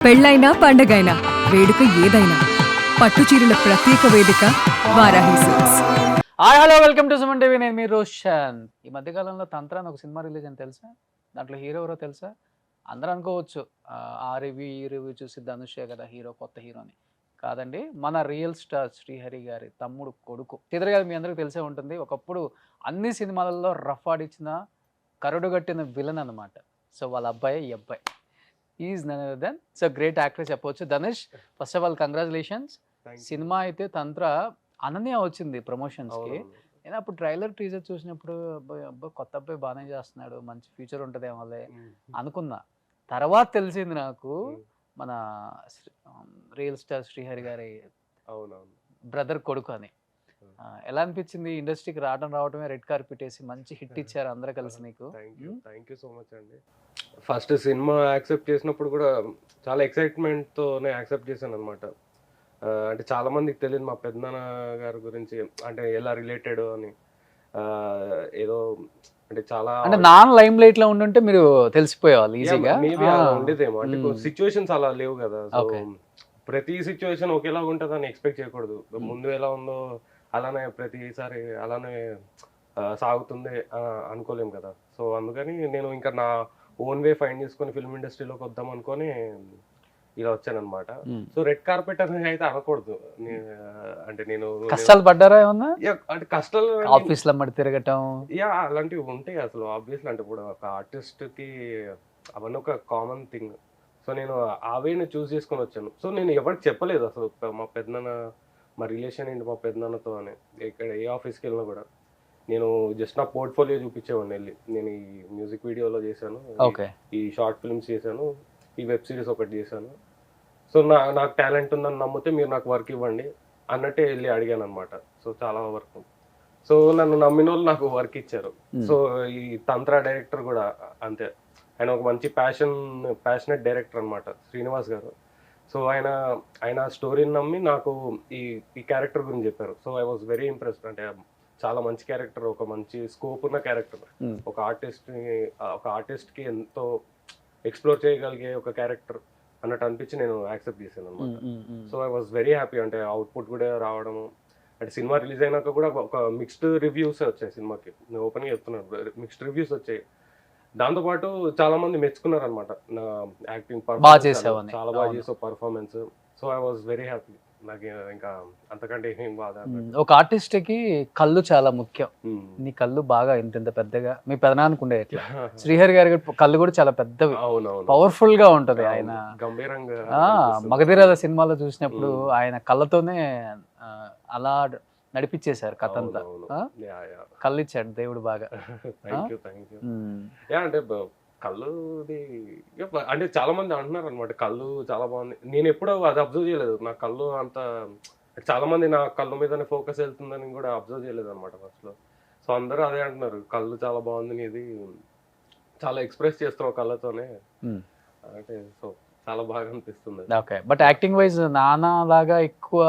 పెళ్ళైనా పండగైనా వేడుక ఏదైనా పట్టు చీరల ప్రత్యేక వేదిక Varahi silks. Hi hello welcome to Suman TV. నేను మీ రోషన్. ఈ మధ్యకాలంలో తంత్ర అని ఒక సినిమా రిలీజ్ అని తెలుసా? దాంట్లో హీరో ఎవరో తెలుసా? అందరూ అనుకోవచ్చు ఆ రివ్యూ ఈ రివ్యూ చూసి ధనుషే కదా హీరో, కొత్త హీరో అని. కాదండి, మన రియల్ స్టార్ శ్రీహరి గారి తమ్ముడు కొడుకు. శ్రీధర్ గారు మీ అందరికీ తెలిసే ఉంటుంది. ఒకప్పుడు అన్ని సినిమాలలో రఫ్ ఆడిచ్చిన కరుడుగట్టిన విలన్ అనమాట. సో వాళ్ళ అబ్బాయి ఈ అబ్బాయి is none other than so great actor చెప్పవచ్చు. Dhanush, first of all congratulations. Cinema అయితే తంత్ర అనన్య వచ్చింది ప్రమోషన్స్కి. నేను అప్పుడు ట్రైలర్ టీజర్ చూసినప్పుడు అబ్బాయి అబ్బాయి కొత్త అబ్బాయి బాగానే చేస్తున్నాడు, మంచి ఫ్యూచర్ ఉంటుందేమోలే అనుకున్నా. తర్వాత తెలిసింది నాకు మన రియల్ స్టార్ శ్రీహరి గారి బ్రదర్ కొడుకు అని. ఎలా అనిపించింది ఇండస్ట్రీకి రావడమే రెడ్ కార్పెట్ వేసి మంచి హిట్ ఇచ్చారు అందరూ కలిసి నీకు? థ్యాంక్ యూ సో మచ్ అండి. ఫస్ట్ సినిమా యాక్సెప్ట్ చేసినప్పుడు కూడా చాలా ఎక్సైట్మెంట్తోనే యాక్సెప్ట్ చేశాను అనమాట. అంటే చాలా మందికి తెలియదు మా పెద్దనాన్న గారి గురించి, అంటే ఎలా రిలేటెడ్ అని. ఏదో అంటే చాలా అంటే నాన్ లైమ్ లైట్ లో ఉండుంటే మీరు తెలిసిపోయేవాళ్ళు ఈజీగా. మేబీ అలా ఉండేదేమో, అంటే సిచ్యువేషన్స్ అలా లేవు కదా. సో ప్రతి సిచ్యువేషన్ ఒకేలాగా ఉంటుందని ఎక్స్పెక్ట్ చేయకూడదు. ముందు ఎలా ఉందో అలానే ప్రతిసారి అలానే సాగుతుంది అనుకోలేం కదా. సో అందుకని నేను ఇంకా నా ఓన్ వే ఫైండ్ చేసుకొని ఫిల్మ్ ఇండస్ట్రీలోకి వద్దాం అనుకొని ఇలా వచ్చానమాట. సో రెడ్ కార్పెట్ అనేది అయితే అనకూడదు. అంటే నేను కష్టాలు పడ్డారా ఏమన్నా? అంటే కష్టాలు ఆఫీస్ లో మరి తిరగటం అలాంటివి ఉంటాయి అసలు ఆబ్వియస్లీ. అంటే ఇప్పుడు ఒక ఆర్టిస్ట్ కి అవన్నీ ఒక కామన్ థింగ్. సో నేను ఆ వేని చూస్ చేసుకొని వచ్చాను. సో నేను ఎవరికి చెప్పలేదు అసలు మా పెద్దనాన్న, మా రిలేషన్ ఏంటి మా పెద్దనాన్నతో అని. ఇక్కడ ఏ ఆఫీస్కి వెళ్ళినా కూడా నేను జస్ట్ నా పోర్ట్ఫోలియో చూపించేవాడిని వెళ్ళి. నేను ఈ మ్యూజిక్ వీడియోలో చేశాను, ఈ షార్ట్ ఫిల్మ్స్ చేశాను, ఈ వెబ్ సిరీస్ ఒకటి చేశాను. సో నాకు టాలెంట్ ఉందని నమ్మితే మీరు నాకు వర్క్ ఇవ్వండి అన్నట్టే వెళ్ళి అడిగాను అనమాట. సో చాలా వర్క్. సో నన్ను నమ్మిన వాళ్ళు నాకు వర్క్ ఇచ్చారు. సో ఈ తంత్ర డైరెక్టర్ కూడా అంతే. ఆయన ఒక మంచి ప్యాషనెట్ డైరెక్టర్ అనమాట, శ్రీనివాస్ గారు. సో ఆయన స్టోరీని నమ్మి నాకు ఈ క్యారెక్టర్ గురించి చెప్పారు. So I was very impressed. అంటే చాలా మంచి క్యారెక్టర్, ఒక మంచి స్కోప్ ఉన్న క్యారెక్టర్, ఒక ఆర్టిస్ట్కి ఎంతో ఎక్స్ప్లోర్ చేయగలిగే ఒక క్యారెక్టర్ అన్నట్టు అనిపించి నేను యాక్సెప్ట్ చేశాను అనమాట. So I was very happy. అంటే అవుట్పుట్ కూడా రావడము, అంటే సినిమా రిలీజ్ అయినాక కూడా ఒక మిక్స్డ్ రివ్యూస్ వచ్చాయి సినిమాకి. నేను ఓపెన్గా చెప్తున్నాను, మిక్స్డ్ రివ్యూస్ వచ్చాయి. దాంతోపాటు చాలా మంది మెచ్చుకున్నారు అనమాట నా యాక్టింగ్ పర్ఫార్మెన్స్, చాలా బాగా చేసావు performance. So I was very happy. నాకు ఇంకా అంతకంటే ఏం బాధ. ఒక ఆర్టిస్ట్ కి కళ్ళు చాలా ముఖ్యం. నీ కళ్ళు బాగా ఇంత పెద్దగా మీ పెదనాన్నకు ఉండే ఎట్లా? శ్రీహరి గారి కళ్ళు కూడా చాలా పెద్దవి, పవర్ఫుల్ గా ఉంటది. ఆయన గంభీరంగా మగధీరాల సినిమాలో చూసినప్పుడు ఆయన కళ్ళతోనే అలా నడిపించేశారు కథ అంతా. కళ్ళు ఇచ్చాడు దేవుడు బాగా. అంటే కళ్ళుది అంటే చాలా మంది అంటున్నారు అనమాట, కళ్ళు చాలా బాగుంది. నేను ఎప్పుడూ అది అబ్జర్వ్ చేయలేదు. నా కళ్ళు అంత చాలా మంది నా కళ్ళు మీదనే ఫోకస్ వెళ్తుందని కూడా అబ్జర్వ్ చేయలేదు అనమాట ఫస్ట్ లో. సో అందరూ అదే అంటున్నారు, కళ్ళు చాలా బాగుంది నీది, చాలా ఎక్స్ప్రెస్ చేస్తున్నావు కళ్ళతోనే అంటే. సో చాలా బాగా అనిపిస్తుంది. ఓకే, బట్ యాక్టింగ్ వైజ్ నాన్న లాగా ఎక్కువ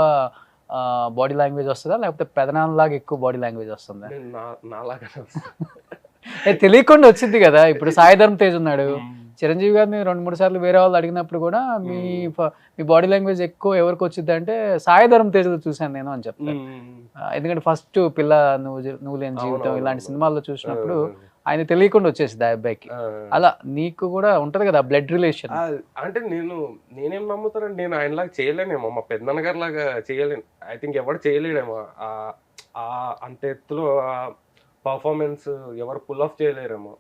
బాడీ లాంగ్వేజ్ వస్తుందా, లేకపోతే పెదనాన్న లాగా ఎక్కువ బాడీ లాంగ్వేజ్ వస్తుందా? నాలాగా తెలియకుండా వచ్చింది కదా. ఇప్పుడు సాయి ధర్మ తేజ్ ఉన్నాడు, చిరంజీవి గారిని 2-3 సార్లు వేరే వాళ్ళు అడిగినప్పుడు కూడా మీ బాడీ లాంగ్వేజ్ ఎక్కువ ఎవరికి వచ్చింది అంటే సాయి ధర్మ తేజ్ చూశాను నేను అని చెప్తాను. ఎందుకంటే ఫస్ట్ పిల్ల నువ్వు లేని జీవితం ఇలాంటి సినిమాల్లో చూసినప్పుడు ఆయన తెలియకుండా వచ్చేసింది ఆ అబ్బాయికి. అలా నీకు కూడా ఉంటది కదా బ్లడ్ రిలేషన్. అంటే నేనేం నమ్ముతానండి, నేను ఆయనలాగా చేయలేనేమో, మా పెద్దనాన్న గారి లాగా చేయలేను. ఐ థింక్ ఎవరు చేయలేడేమో అంత ఎత్తులో పర్ఫార్మెన్స్ ఎవరు పుల్ ఆఫ్ చేయలేరేమో.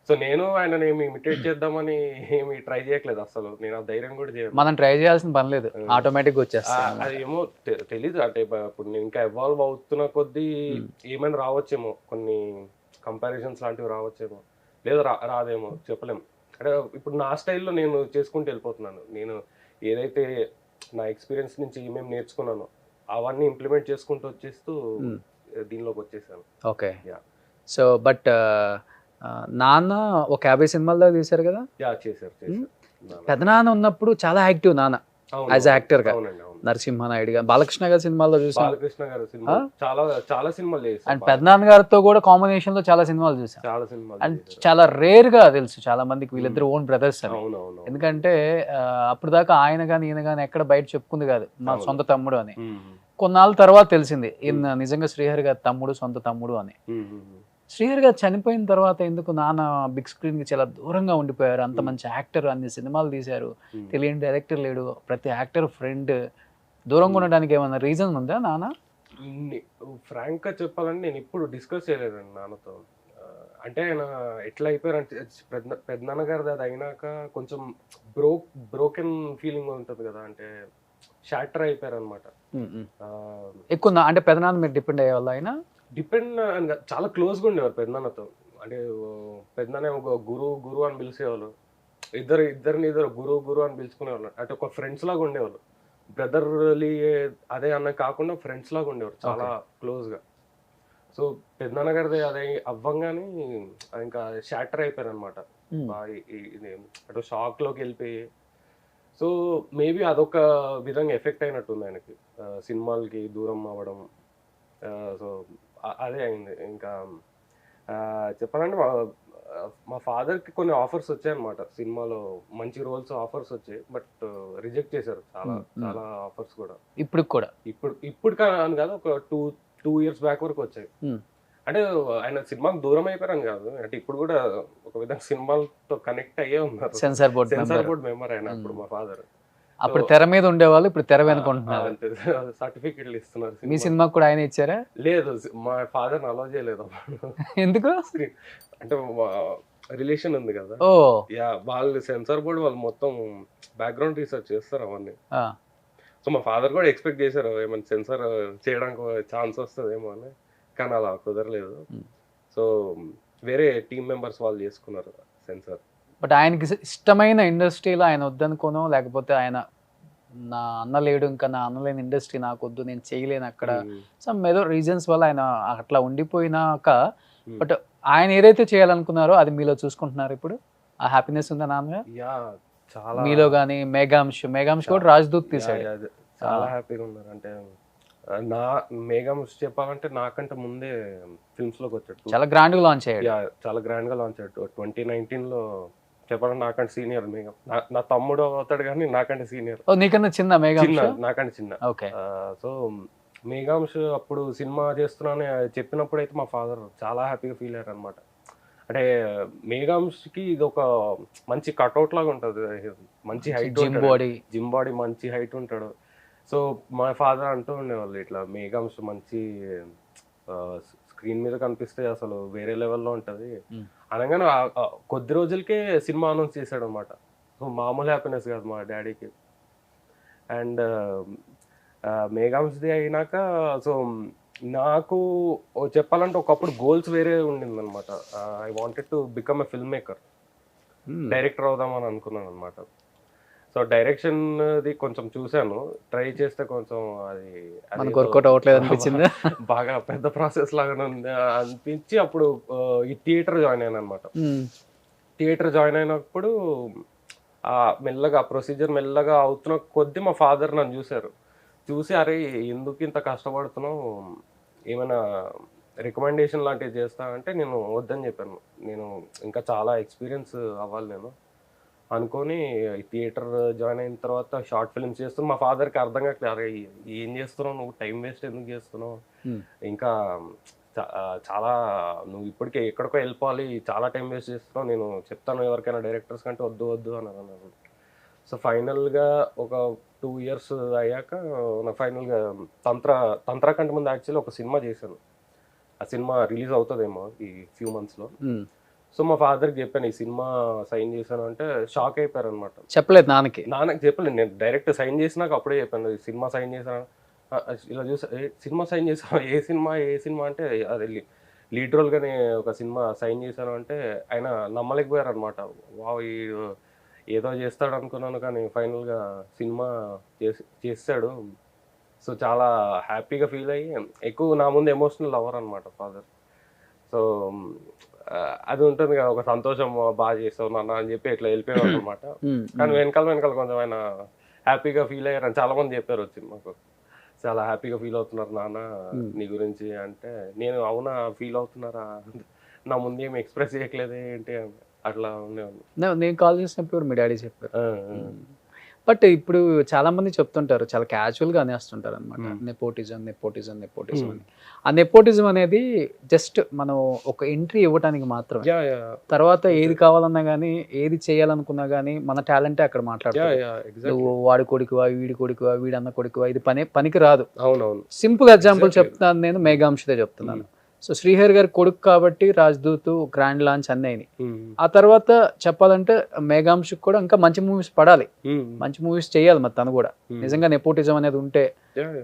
సో నేను ఆయన ఏమి ఇమిటేట్ చేద్దామని ఏమి ట్రై చేయట్లేదు అసలు. నేను ఆ ధైర్యం కూడా చేయలేదు. మనం ట్రై చేయాల్సిన పని లేదు, ఆటోమేటిక్ వచ్చేస్తాం. అది ఏమో తెలీదు. అంటే ఇప్పుడు నేను ఇంకా ఎవాల్వ్ అవుతున్న కొద్దీ ఏమైనా రావచ్చేమో, కొన్ని కంపారిజన్స్ లాంటివి రావచ్చేమో, లేదా రాదేమో చెప్పలేము. అంటే ఇప్పుడు నా స్టైల్లో నేను చేసుకుంటూ వెళ్ళిపోతున్నాను. నేను ఏదైతే నా ఎక్స్పీరియన్స్ నుంచి ఏమేమి నేర్చుకున్నానో అవన్నీ ఇంప్లిమెంట్ చేసుకుంటూ వచ్చేస్తూ దీనిలోకి వచ్చేసాను. ఓకే, సో బట్ నాన్న ఒక 50 సినిమాల దాకా తీశారు కదా. చేశారు. పెదనాన్న ఉన్నప్పుడు చాలా యాక్టివ్ నాన్న యాజ్ యాక్టర్ గా. నరసింహనాయుడు గారు, బాలకృష్ణ గారి సినిమాల్లో చూసాం. బాలకృష్ణ గారి సినిమా చాలా చాలా సినిమాలు అండ్ చేశారు. పెద్దనాన్న గారితో కూడా కాంబినేషన్ లో చాలా సినిమాలు చూసాం. చాలా సినిమాలు అండ్ చేశారు. చాలా రేర్ గా తెలుసు చాలా మందికి వీళ్ళిద్దరు ఓన్ బ్రదర్స్ అని. అవునవును. ఎందుకంటే అప్పుడు దాకా ఆయన కానీ ఈయన కానీ ఎక్కడ బయట చెప్పుకుంది కాదు మా అవును. సొంత తమ్ముడు అని. ఉమ్, కొన్నాళ్ళ తర్వాత తెలిసింది ఈయన నిజంగా శ్రీహరి గారి తమ్ముడు, సొంత తమ్ముడు అని. ఉమ్, ఉమ్, ఉమ్. శ్రీహరి గారు చనిపోయిన తర్వాత ఎందుకు నాన్న బిగ్ స్క్రీన్ కి చాలా దూరంగా ఉండిపోయారు. అంత మంచి యాక్టర్, అన్ని సినిమాలు తీశారు, ఉమ్. తెలియని డైరెక్టర్ లేడు, ప్రతి యాక్టర్ ఫ్రెండ్, దూరంగా ఉండడానికి ఏమైనా రీజన్ ఉందా నాన్న? ఫ్రాంక్ గా చెప్పాలంటే నేను ఇప్పుడు డిస్కస్ చేయలేదండి నాన్నతో. అంటే ఆయన ఎట్లా అయిపోయారంటే పెద్దనాన్న గారిది అది అయినాక కొంచెం బ్రోకెన్ ఫీలింగ్ ఉంటుంది కదా, అంటే షాటర్ అయిపోయారు అనమాట. ఎక్కువ అంటే పెదనాన్న మీరు డిపెండ్ అయ్యే వాళ్ళ ఆయన? డిపెండ్ చాలా క్లోజ్గా ఉండేవారు పెద్దనాన్నతో. అంటే పెద్దనాన్న ఒక గురు అని పిలిచేవాళ్ళు. ఇద్దరిని గురు అని పిలుచుకునేవాళ్ళు. అంటే ఒక ఫ్రెండ్స్ లాగా ఉండేవాళ్ళు. బ్రదర్లీ అదే అన్న కాకుండా ఫ్రెండ్స్ లాగా ఉండేవారు చాలా క్లోజ్గా. సో పెద్దనాన్న గారిది అదే అవ్వంగానే ఇంకా షాటర్ అయిపోయారు అనమాట. అటు షాక్లోకి వెళ్ళిపోయి. సో మేబీ అదొక విధంగా ఎఫెక్ట్ అయినట్టుంది ఆయనకి, సినిమాలకి దూరం అవ్వడం. సో అదే అయింది. ఇంకా చెప్పాలంటే మా ఫాదర్కి కొన్ని ఆఫర్స్ వచ్చాయి అనమాట, సినిమాలో మంచి రోల్స్ ఆఫర్స్ వచ్చాయి. బట్ రిజెక్ట్ చేశారు చాలా చాలా ఆఫర్స్ కూడా. ఇప్పుడు కాని కాదు, ఒక టూ ఇయర్స్ బ్యాక్ వరకు వచ్చాయి. అంటే ఆయన సినిమాకి దూరం అయిపోయారని కాదు, అంటే ఇప్పుడు కూడా ఒక విధంగా సినిమాలతో కనెక్ట్ అయ్యే ఉన్నారు. సెన్సార్ బోర్డ్ మెంబర్ ఆయన అప్పుడు మా ఫాదర్. అప్పుడు తెర మీద ఉండేవాళ్ళు, ఇప్పుడు తెర వెనుకుంటున్నారు. సర్టిఫికెట్లు ఇస్తున్నారు. మీ సినిమాకి కూడా ఆయన ఇచ్చారా? లేదు, మా ఫాదర్ అలౌ చేయలేదు. ఎందుకు? అంటే రిలేషన్ ఉంది కదా, వాళ్ళు సెన్సార్ బోర్డు వాళ్ళు మొత్తం బ్యాక్గ్రౌండ్ రీసెర్చ్ చేస్తారు అవన్నీ. సో మా ఫాదర్ కూడా ఎక్స్పెక్ట్ చేశారు ఏమైనా సెన్సార్ చేయడానికి ఛాన్స్ వస్తుందేమో అని, కానీ అలా కుదరలేదు. సో వేరే టీమ్ మెంబర్స్ వాళ్ళు చేసుకున్నారు సెన్సార్. బట్ ఆయనకి ఇష్టమైన ఇండస్ట్రీలో ఆయన వద్దనుకోనో, లేకపోతే ఆయన నా అన్న లేడు, ఇంకా నా అన్న లేని ఇండస్ట్రీ నాకు వద్దు, నేను చేయలేను అక్కడ, సమ్ ఏదో రీజన్స్ వల్ల ఆయన అట్లా ఉండిపోయినాక, బట్ ఆయన ఏదైతే చేయాలనుకున్నారో అది మీలో చూసుకుంటున్నారు ఇప్పుడు. ఆ హ్యాపీనెస్ ఉందా నాన్న మీలో? కానీ మేఘాంశ్ కూడా రాజ్దూత్ తీసాడు, చాలా హ్యాపీగా ఉన్నారు. అంటే నా మేఘాంశ్ చెప్పాలంటే నాకంటే ముందే ఫిల్మ్స్ లోకి వచ్చాడు, చాలా గ్రాండ్ గా లాంచ్ అయ్యాడు. చాలా గ్రాండ్ గా లాంచ్ అయ్యాడు 2019లో. చెప్పాలంటే నాకంటే సీనియర్ మేఘం. నా తమ్ముడు అవుతాడు కానీ నాకంటే సీనియర్. నీకన్నా చిన్న మేఘాంశ్? నాకంటే చిన్న. ఓకే. సో మేఘాంశ్ అప్పుడు సినిమా చేస్తున్నాను చెప్పినప్పుడు అయితే మా ఫాదర్ చాలా హ్యాపీగా ఫీల్ అయ్యారు అనమాట. అంటే మేఘాంశ్కి ఇది ఒక మంచి కట్అవుట్ లాగా ఉంటుంది, మంచి హైట్, జిమ్ బాడీ, మంచి హైట్ ఉంటాడు. సో మా ఫాదర్ అంటూ ఉండేవాళ్ళు ఇట్లా మేఘాంశ్ మంచి స్క్రీన్ మీద కనిపిస్తే అసలు వేరే లెవెల్లో ఉంటుంది అనగానే కొద్ది రోజులకే సినిమా అనౌన్స్ చేశాడు అనమాట. సో మామూలు హ్యాపీనెస్ కాదు మా డాడీకి. అండ్ మేఘాంశ్ది అయినాక సో నాకు చెప్పాలంటే ఒకప్పుడు గోల్స్ వేరే ఉండింది అనమాట. I wanted to become a film maker, director అవుదామని అనుకున్నాను అనమాట. సో డైరెక్షన్ది కొంచెం చూశాను, ట్రై చేస్తే కొంచెం అది వర్కౌట్ అవ్వట్లేదు అనిపించింది, బాగా పెద్ద ప్రాసెస్ లాగా అనిపించి అప్పుడు ఈ థియేటర్ జాయిన్ అయ్యాను అనమాట. థియేటర్ జాయిన్ అయినప్పుడు మెల్లగా ప్రొసీజర్ మెల్లగా అవుతున్న కొద్దీ మా ఫాదర్ నన్ను చూసి అరే ఎందుకు ఇంత కష్టపడుతున్నావు, ఏమైనా రికమెండేషన్ లాంటివి చేస్తా అంటే నేను వద్దని చెప్పాను. నేను ఇంకా చాలా ఎక్స్పీరియన్స్ అవ్వాలి నేను అనుకొని థియేటర్ జాయిన్ అయిన తర్వాత షార్ట్ ఫిల్మ్స్ చేస్తున్నాను. మా ఫాదర్కి అర్థం కావట్లేదు, అరే ఏం చేస్తున్నావు నువ్వు, టైం వేస్ట్ ఎందుకు చేస్తున్నావు, ఇంకా చాలా నువ్వు ఇప్పటికే ఎక్కడికో వెళ్ళిపోవాలి, చాలా టైం వేస్ట్ చేస్తున్నావు, నేను చెప్తాను ఎవరికైనా డైరెక్టర్స్ కంటే వద్దు అని అన్నారు. సో ఫైనల్గా ఒక 2 years అయ్యాక నాకు ఫైనల్గా తంత్ర కంటే ముందు యాక్చువల్లీ ఒక సినిమా చేశాను. ఆ సినిమా రిలీజ్ అవుతుందేమో ఈ ఫ్యూ మంత్స్లో. సో మా ఫాదర్కి చెప్పాను ఈ సినిమా సైన్ చేశాను అంటే షాక్ అయిపోయారు అనమాట. చెప్పలేదు నాన్నకి చెప్పలేదు, నేను డైరెక్ట్ సైన్ చేసినాక అప్పుడే చెప్పాను ఈ సినిమా సైన్ చేశాను. ఇలా చూసా, సినిమా సైన్ చేశాను, ఏ సినిమా అంటే అది లీడ్ రోల్గానే ఒక సినిమా సైన్ చేశాను అంటే ఆయన నమ్మలేకపోయారు అనమాట. ఏదో చేస్తాడు అనుకున్నాను కానీ ఫైనల్గా సినిమా చేస్తాడు. సో చాలా హ్యాపీగా ఫీల్ అయ్యి, ఎక్కువ నా ముందు ఎమోషనల్ అవ్వరు అనమాట ఫాదర్. సో అది ఉంటుంది కదా ఒక సంతోషం, బాగా చేస్తావు నాన్న అని చెప్పి ఇట్లా వెళ్ళిపోయాడు అనమాట. కానీ వెనకాల కొంచెం ఆయన హ్యాపీగా ఫీల్ అయ్యారని చాలా మంది చెప్పారు వచ్చి మాకు. చాలా హ్యాపీగా ఫీల్ అవుతున్నారు నాన్న నీ గురించి అంటే, నేను అవునా ఫీల్ అవుతున్నారా, నా ముందు ఏమి ఎక్స్ప్రెస్ చేయట్లేదే ఏంటి అని అట్లా ఉండేవాళ్ళు. నేను కాల్ చేసినప్పుడు మీ డాడీ చెప్పారు. ఆ, ఆ. బట్ ఇప్పుడు చాలా మంది చెప్తుంటారు, చాలా క్యాజువల్గా అనేస్తుంటారు అనమాట, నెపోటిజం నెపోటిజం నెపోటిజం అని. ఆ నెపోటిజం అనేది జస్ట్ మనం ఒక ఎంట్రీ ఇవ్వడానికి మాత్రమే. యా యా తర్వాత ఏది కావాలన్నా కానీ, ఏది చేయాలనుకున్నా కానీ మన టాలెంటే అక్కడ యా మాట్లాడుతుంది. యా నువ్వు ఎగ్జాక్ట్లీ. వాడి కొడుకువా, వీడి కొడుకువా, వీడన్న కొడుకువా, ఇది పనికి రాదు. అవునవును. Simple example Exactly. చెప్తున్నాను, నేను మేఘాంశదే చెప్తున్నాను. సో శ్రీహరి గారి కొడుకు కాబట్టి రాజ్దూత్, గ్రాండ్ లాంచ్ అన్నీ అయినాయి. ఆ తర్వాత చెప్పాలంటే మేఘాంశకు కూడా ఇంకా మంచి మూవీస్ పడాలి, మంచి మూవీస్ చేయాలి మరి తను కూడా. నిజంగా నెపోటిజం అనేది ఉంటే,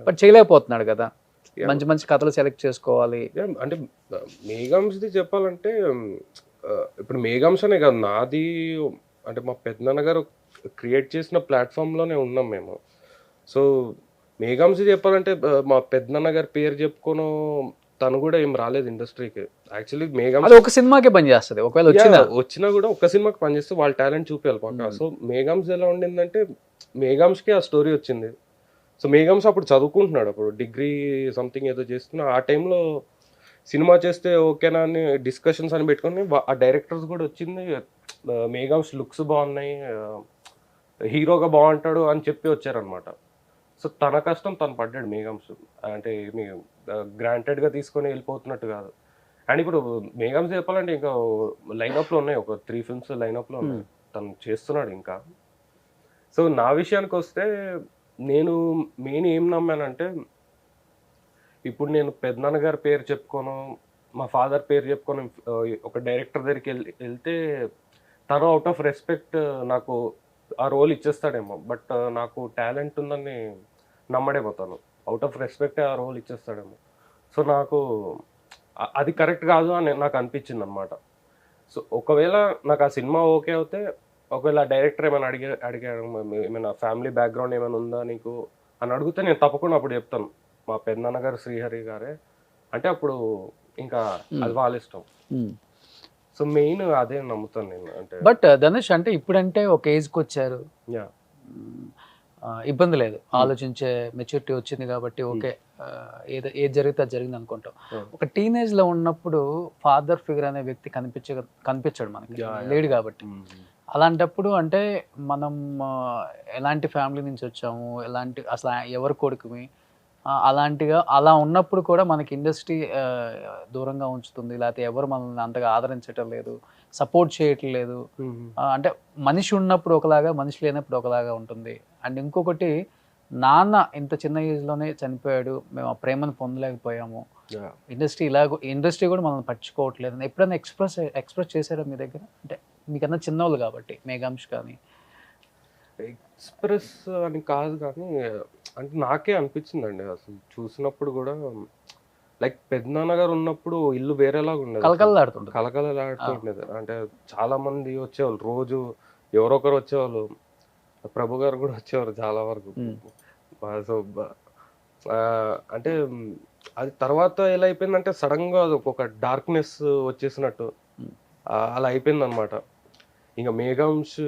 బట్ చేయలేకపోతున్నాడు కదా. మంచి మంచి కథలు సెలెక్ట్ చేసుకోవాలి. అంటే మేఘాంశది చెప్పాలంటే ఇప్పుడు మేఘాంశనే కాదు నాది, అంటే మా పెద్దనాన్న గారు క్రియేట్ చేసిన ప్లాట్ఫామ్లోనే ఉన్నాం మేము. సో మేఘాంశ చెప్పాలంటే మా పెద్దనాన్న గారి పేరు చెప్పుకోను తను కూడా ఏం రాలేదు ఇండస్ట్రీకి. యాక్చువల్లీ మేఘాంశ అది ఒక సినిమాకే పని చేస్తుంది, ఒకవేళ వచ్చినా కూడా ఒక్క సినిమాకి పనిచేస్తే వాళ్ళ టాలెంట్ చూపించాలి పక్క. సో మేఘాంశ ఎలా ఉండిందంటే మేఘాంశకి ఆ స్టోరీ వచ్చింది. సో మేఘాంశ అప్పుడు చదువుకుంటున్నాడు, అప్పుడు డిగ్రీ సంథింగ్ ఏదో చేస్తున్నా. ఆ టైంలో సినిమా చేస్తే ఓకేనా అని డిస్కషన్స్ అని పెట్టుకొని ఆ డైరెక్టర్స్ కూడా వచ్చింది, మేఘాంశ లుక్స్ బాగున్నాయి, హీరోగా బాగుంటాడు అని చెప్పి వచ్చారనమాట. సో తన కష్టం తను పడ్డాడు మేఘాంశ. అంటే మీ గ్రాంటెడ్గా తీసుకొని వెళ్ళిపోతున్నట్టు కాదు. అండ్ ఇప్పుడు మేఘాంశ చెప్పాలంటే ఇంకా లైనప్లో ఉన్నాయి, ఒక 3 ఫిల్మ్స్ లైనప్లో ఉన్నాయి, తను చేస్తున్నాడు ఇంకా. సో నా విషయానికి వస్తే నేను మెయిన్ ఏం నమ్మానంటే, ఇప్పుడు నేను పెద్దనాన్న గారి పేరు చెప్పుకోను, మా ఫాదర్ పేరు చెప్పుకొని ఒక డైరెక్టర్ దగ్గరికి వెళ్తే తను అవుట్ ఆఫ్ రెస్పెక్ట్ నాకు ఆ రోల్ ఇచ్చేస్తాడేమో. బట్ నాకు టాలెంట్ ఉందని నమ్మడేమో తను, అవుట్ ఆఫ్ రెస్పెక్ట్ ఆ రోల్ ఇచ్చేస్తాడేమో. సో నాకు అది కరెక్ట్ కాదు అని నాకు అనిపించింది అనమాట. సో ఒకవేళ నాకు ఆ సినిమా ఓకే అవుతే, ఒకవేళ డైరెక్టర్ ఏమైనా అడిగాడు ఏమైనా ఫ్యామిలీ బ్యాక్గ్రౌండ్ ఏమైనా ఉందా నీకు అని అడిగితే నేను తప్పకుండా అప్పుడు చెప్తాను మా పెద్దనాన్న గారు శ్రీహరి గారే అంటే, అప్పుడు ఇంకా అది వాళ్ళ ఇష్టం. సో మెయిన్ అదే నమ్ముతాను నేను. అంటే బట్ ధనుష్ అంటే ఇప్పుడంటే ఒక ఏజ్కి వచ్చారు, యా ఇబ్బంది లేదు, ఆలోచించే మెచ్యూరిటీ వచ్చింది కాబట్టి ఓకే, ఏది జరిగితే అది జరిగింది అనుకుంటాం. ఒక టీనేజ్ లో ఉన్నప్పుడు ఫాదర్ ఫిగర్ అనే వ్యక్తి కనిపించాడు మనకి, లేడు కాబట్టి. అలాంటప్పుడు అంటే మనం ఎలాంటి ఫ్యామిలీ నుంచి వచ్చాము, ఎలాంటి అసలు ఎవరి కొడుకుమి, అలా ఉన్నప్పుడు కూడా మనకి ఇండస్ట్రీ దూరంగా ఉంచుతుంది, లేకపోతే ఎవరు మనల్ని అంతగా ఆదరించటం లేదు, సపోర్ట్ చేయట్లేదు. అంటే మనిషి ఉన్నప్పుడు ఒకలాగా, మనిషి లేనప్పుడు ఒకలాగా ఉంటుంది. అండ్ ఇంకొకటి, నాన్న ఇంత చిన్న ఏజ్లోనే చనిపోయాడు, మేము ఆ ప్రేమను పొందలేకపోయాము, ఇండస్ట్రీ కూడా మనల్ని పట్టించుకోవట్లేదు అని ఎప్పుడైనా ఎక్స్ప్రెస్ చేశారా మీ దగ్గర? అంటే మీకన్నా చిన్నవాళ్ళు కాబట్టి, మేఘాంశ్ కానీ. ఎక్స్ప్రెస్ అని కాదు కానీ, అంటే నాకే అనిపించిందండి అసలు చూసినప్పుడు కూడా, లైక్ పెద్దనాన్న గారు ఉన్నప్పుడు ఇల్లు వేరేలాగా ఉండేది, కలకలలాడుతుంటుంది. కలకలలాడుతుండేది. అంటే చాలా మంది వచ్చేవాళ్ళు, రోజు ఎవరో ఒకరు వచ్చేవాళ్ళు, ప్రభు గారు కూడా వచ్చేవారు చాలా వరకు. సో అంటే అది తర్వాత ఎలా అయిపోయిందంటే సడన్ గా ఒక డార్క్నెస్ వచ్చేసినట్టు అలా అయిపోయింది అనమాట. ఇంకా మేఘాంశ్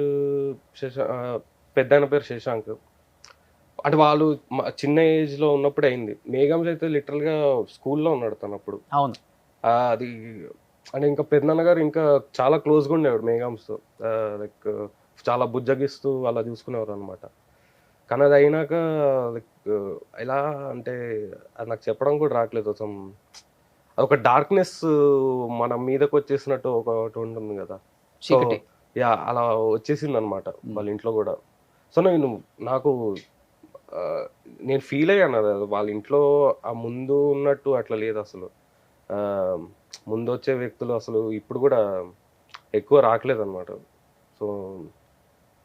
పెద్దాయన పేరు శశాంక్, అంటే వాళ్ళు చిన్న ఏజ్ లో ఉన్నప్పుడు అయింది. మేఘాంశ్ అయితే లిటరల్ గా స్కూల్లో ఉన్నాడు తను అప్పుడు. అవును, అది అంటే ఇంకా పెద్దనాన్న గారు ఇంకా చాలా క్లోజ్గా ఉండేవాడు మేఘాంశ్తో, లైక్ చాలా బుజ్జగిస్తూ అలా చూసుకునేవారు అనమాట. కానీ అది అయినాక లైక్ ఎలా అంటే అది నాకు చెప్పడం కూడా రావట్లేదు. అసలు ఒక డార్క్నెస్ మన మీదకి వచ్చేసినట్టు ఒకటి ఉంటుంది కదా, సో యా అలా వచ్చేసింది అనమాట వాళ్ళ ఇంట్లో కూడా. సో నాకు నేను ఫీల్ అయ్యాను అది, వాళ్ళ ఇంట్లో ఆ ముందు ఉన్నట్టు అట్లా లేదు అసలు. ముందు వచ్చే వ్యక్తులు అసలు ఇప్పుడు కూడా ఎక్కువ రావట్లేదు అనమాట. సో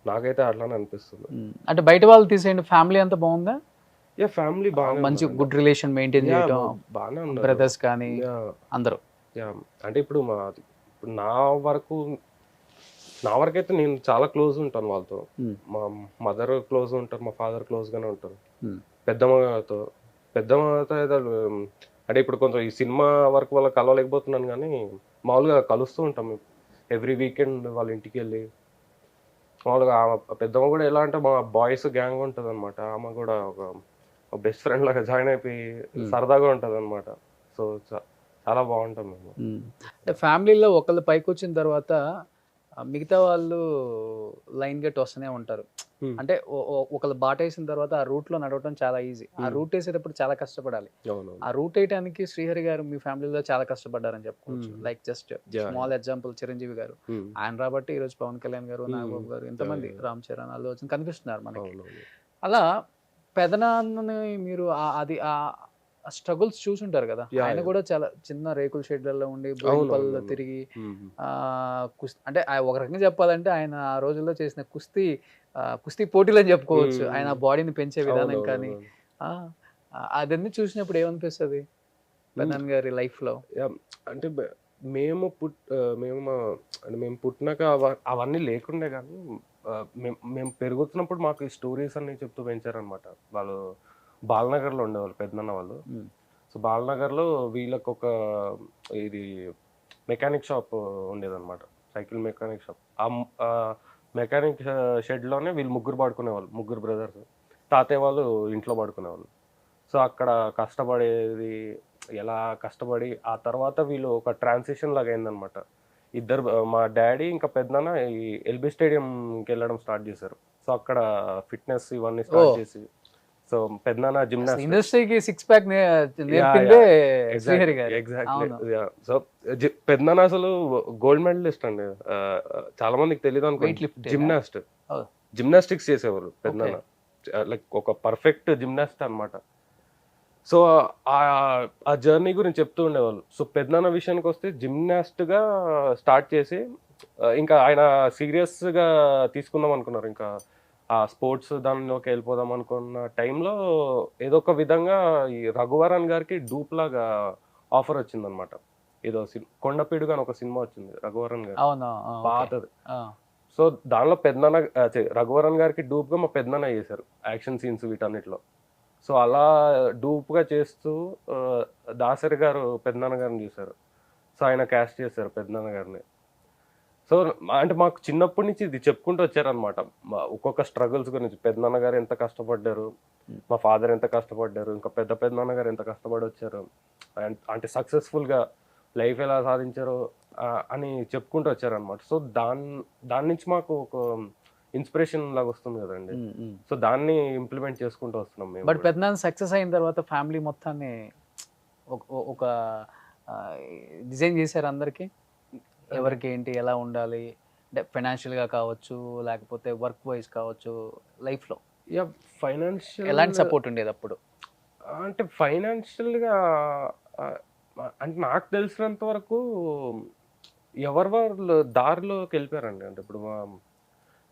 నాకైతే అట్లానే అనిపిస్తుంది. అంటే బయట వాళ్ళు తీసేయండి, ఫ్యామిలీ అంతా బాగుందా? యా ఫ్యామిలీ బాగా మంచి గుడ్ రిలేషన్ మెయింటైన్ చేయడం, బాగానే ఉన్నారు బ్రదర్స్ కానీ అందరూ. యా అంటే ఇప్పుడు నా వరకైతే నేను చాలా క్లోజ్ ఉంటాను వాళ్ళతో. మా మదర్ క్లోజ్ ఉంటారు, మా ఫాదర్ క్లోజ్గానే ఉంటారు. పెద్దమ్మతో ఏదో అంటే ఇప్పుడు కొంచెం ఈ సినిమా వరకు వాళ్ళకి కలవలేకపోతున్నాను కానీ మామూలుగా కలుస్తూ ఉంటాం ఎవ్రీ వీకెండ్ వాళ్ళ ఇంటికి వెళ్ళి. మామూలుగా పెద్దమ్మ కూడా ఎలా అంటే మా బాయ్స్ గ్యాంగ్ ఉంటుంది అనమాట. ఆమె కూడా ఒక బెస్ట్ ఫ్రెండ్ లాగా జాయిన్ అయిపోయి సరదాగా ఉంటుంది అనమాట. సో చాలా బాగుంటాం మేము. అంటే ఫ్యామిలీలో ఒకళ్ళు పైకి వచ్చిన తర్వాత మిగతా వాళ్ళు లైన్ గట్టి వస్తూనే ఉంటారు. అంటే ఒకళ్ళు బాట వేసిన తర్వాత ఆ రూట్ లో నడవటం చాలా ఈజీ. ఆ రూట్ వేసేటప్పుడు చాలా కష్టపడాలి. ఆ రూట్ వేయడానికి శ్రీహరి గారు మీ ఫ్యామిలీలో చాలా కష్టపడ్డారని చెప్పుకోవచ్చు. Like just small example Chiranjeevi గారు, ఆయన రాబట్టి ఈ రోజు పవన్ కళ్యాణ్ గారు, నాగబాబు గారు, ఇంతమంది రామ్ చరణ్, అల్లు అర్జున్ కనిపిస్తున్నారు మనకి. అలా పెదనాన్నని మీరు అది ఆ స్ట్రగుల్స్ చూసుంటారు కదా. ఆయన కూడా చాలా చిన్న రేకుల షెడ్లలో ఉండి బోయినపల్లిలో తిరిగి అంటే ఒక రకంగా చెప్పాలంటే ఆయన ఆ రోజుల్లో చేసిన కుస్తీ పోటీలు అని చెప్పుకోవచ్చు. ఆయన బాడీని పెంచే విధానం కానీ అదన్నీ చూసినప్పుడు ఏమనిపిస్తుంది పెదనాన్న గారి లైఫ్ లో? అంటే మేము అంటే మేము పుట్టినాక అవన్నీ లేకుండే కానీ మేము పెరుగుతున్నప్పుడు మాకు ఈ స్టోరీస్ అన్ని చెప్తూ పెంచారనమాట. వాళ్ళు బాలనగర్లో ఉండేవాళ్ళు పెద్దనాన్న వాళ్ళు. సో బాలనగర్లో వీళ్ళకి ఒక ఇది మెకానిక్ షాప్ ఉండేదన్నమాట, సైకిల్ మెకానిక్ షాప్. ఆ మెకానిక్ షెడ్లోనే వీళ్ళు ముగ్గురు పడుకునేవాళ్ళు, ముగ్గురు బ్రదర్స్. తాతయ్య వాళ్ళు ఇంట్లో పడుకునేవాళ్ళు. సో అక్కడ కష్టపడేది, ఎలా కష్టపడి ఆ తర్వాత వీళ్ళు ఒక ట్రాన్సిషన్ లాగా అయిందనమాట. ఇద్దరు, మా డాడీ ఇంకా పెద్దనాన్న ఈ ఎల్బీ స్టేడియంకి వెళ్ళడం స్టార్ట్ చేశారు. సో అక్కడ ఫిట్నెస్ ఇవన్నీ స్టార్ట్ చేసి, సో పెద్దనాన్న జిమ్నాస్ట్, ఇండస్ట్రీకి 6 ప్యాక్ నేర్పిందే శ్రీహరి గారు. ఎగ్జాక్ట్లీ. సో పెద్దనాన్న అసలు గోల్డ్ మెడలిస్ట్ అండి. చాలా మందికి తెలియదు అనుకో, జిమ్నాస్టిక్స్ చేసేవారు పెద్దనాన్న. లైక్ ఒక పర్ఫెక్ట్ జిమ్నాస్ట్ అన్నమాట. సో ఆ జర్నీ గురించి చెప్తూ ఉండేవాళ్ళు. సో పెద్దనాన్న విషయానికి వస్తే జిమ్నాస్ట్గా స్టార్ట్ చేసి ఇంకా ఆయన సీరియస్గా తీసుకుందాం అనుకున్నారు. ఇంకా ఆ స్పోర్ట్స్ దానిలోకి వెళ్ళిపోదాం అనుకున్న టైంలో ఏదో ఒక విధంగా ఈ రఘువరన్ గారికి డూప్ లాగా ఆఫర్ వచ్చిందనమాట. ఏదో కొండపీడుగా అని ఒక సినిమా వచ్చింది రఘువరన్ గారు, పాతది. సో దానిలో పెద్దనాన్న, రఘువరన్ గారికి డూప్గా మా పెద్దనాన్న చేశారు యాక్షన్ సీన్స్ వీటన్నిటిలో. సో అలా డూప్గా చేస్తూ దాసరి గారు పెద్దనాన్న గారిని చూశారు. సో ఆయన క్యాస్ట్ చేశారు పెద్దనాన్న గారిని. సో అంటే మాకు చిన్నప్పటి నుంచి ఇది చెప్పుకుంటూ వచ్చారనమాట, ఒక్కొక్క స్ట్రగుల్స్ గురించి. పెద్దనాన్న గారు ఎంత కష్టపడ్డారు, మా ఫాదర్ ఎంత కష్టపడ్డారు, ఇంకా పెద్దనాన్న గారు ఎంత కష్టపడి వచ్చారు, అంటే సక్సెస్ఫుల్గా లైఫ్ ఎలా సాధించారో అని చెప్పుకుంటూ వచ్చారనమాట. సో దాని నుంచి మాకు ఒక ఇన్స్పిరేషన్ లాగా వస్తుంది కదండి. సో దాన్ని ఇంప్లిమెంట్ చేసుకుంటూ వస్తున్నాం మేము. బట్ పెద్దనాన్న సక్సెస్ అయిన తర్వాత ఫ్యామిలీ మొత్తాన్ని ఒక డిజైన్ చేశారు అందరికి, ఎవరికి ఏంటి ఎలా ఉండాలి అంటే ఫైనాన్షియల్గా కావచ్చు, లేకపోతే వర్క్ వైజ్ కావచ్చు, లైఫ్లో ఫైనాన్షియల్ ఎలాంటి సపోర్ట్ ఉండేది అప్పుడు? అంటే ఫైనాన్షియల్గా అంటే నాకు తెలిసినంత వరకు ఎవరు వాళ్ళు దారిలోకి వెళ్ళిపోయారండి. అంటే ఇప్పుడు మా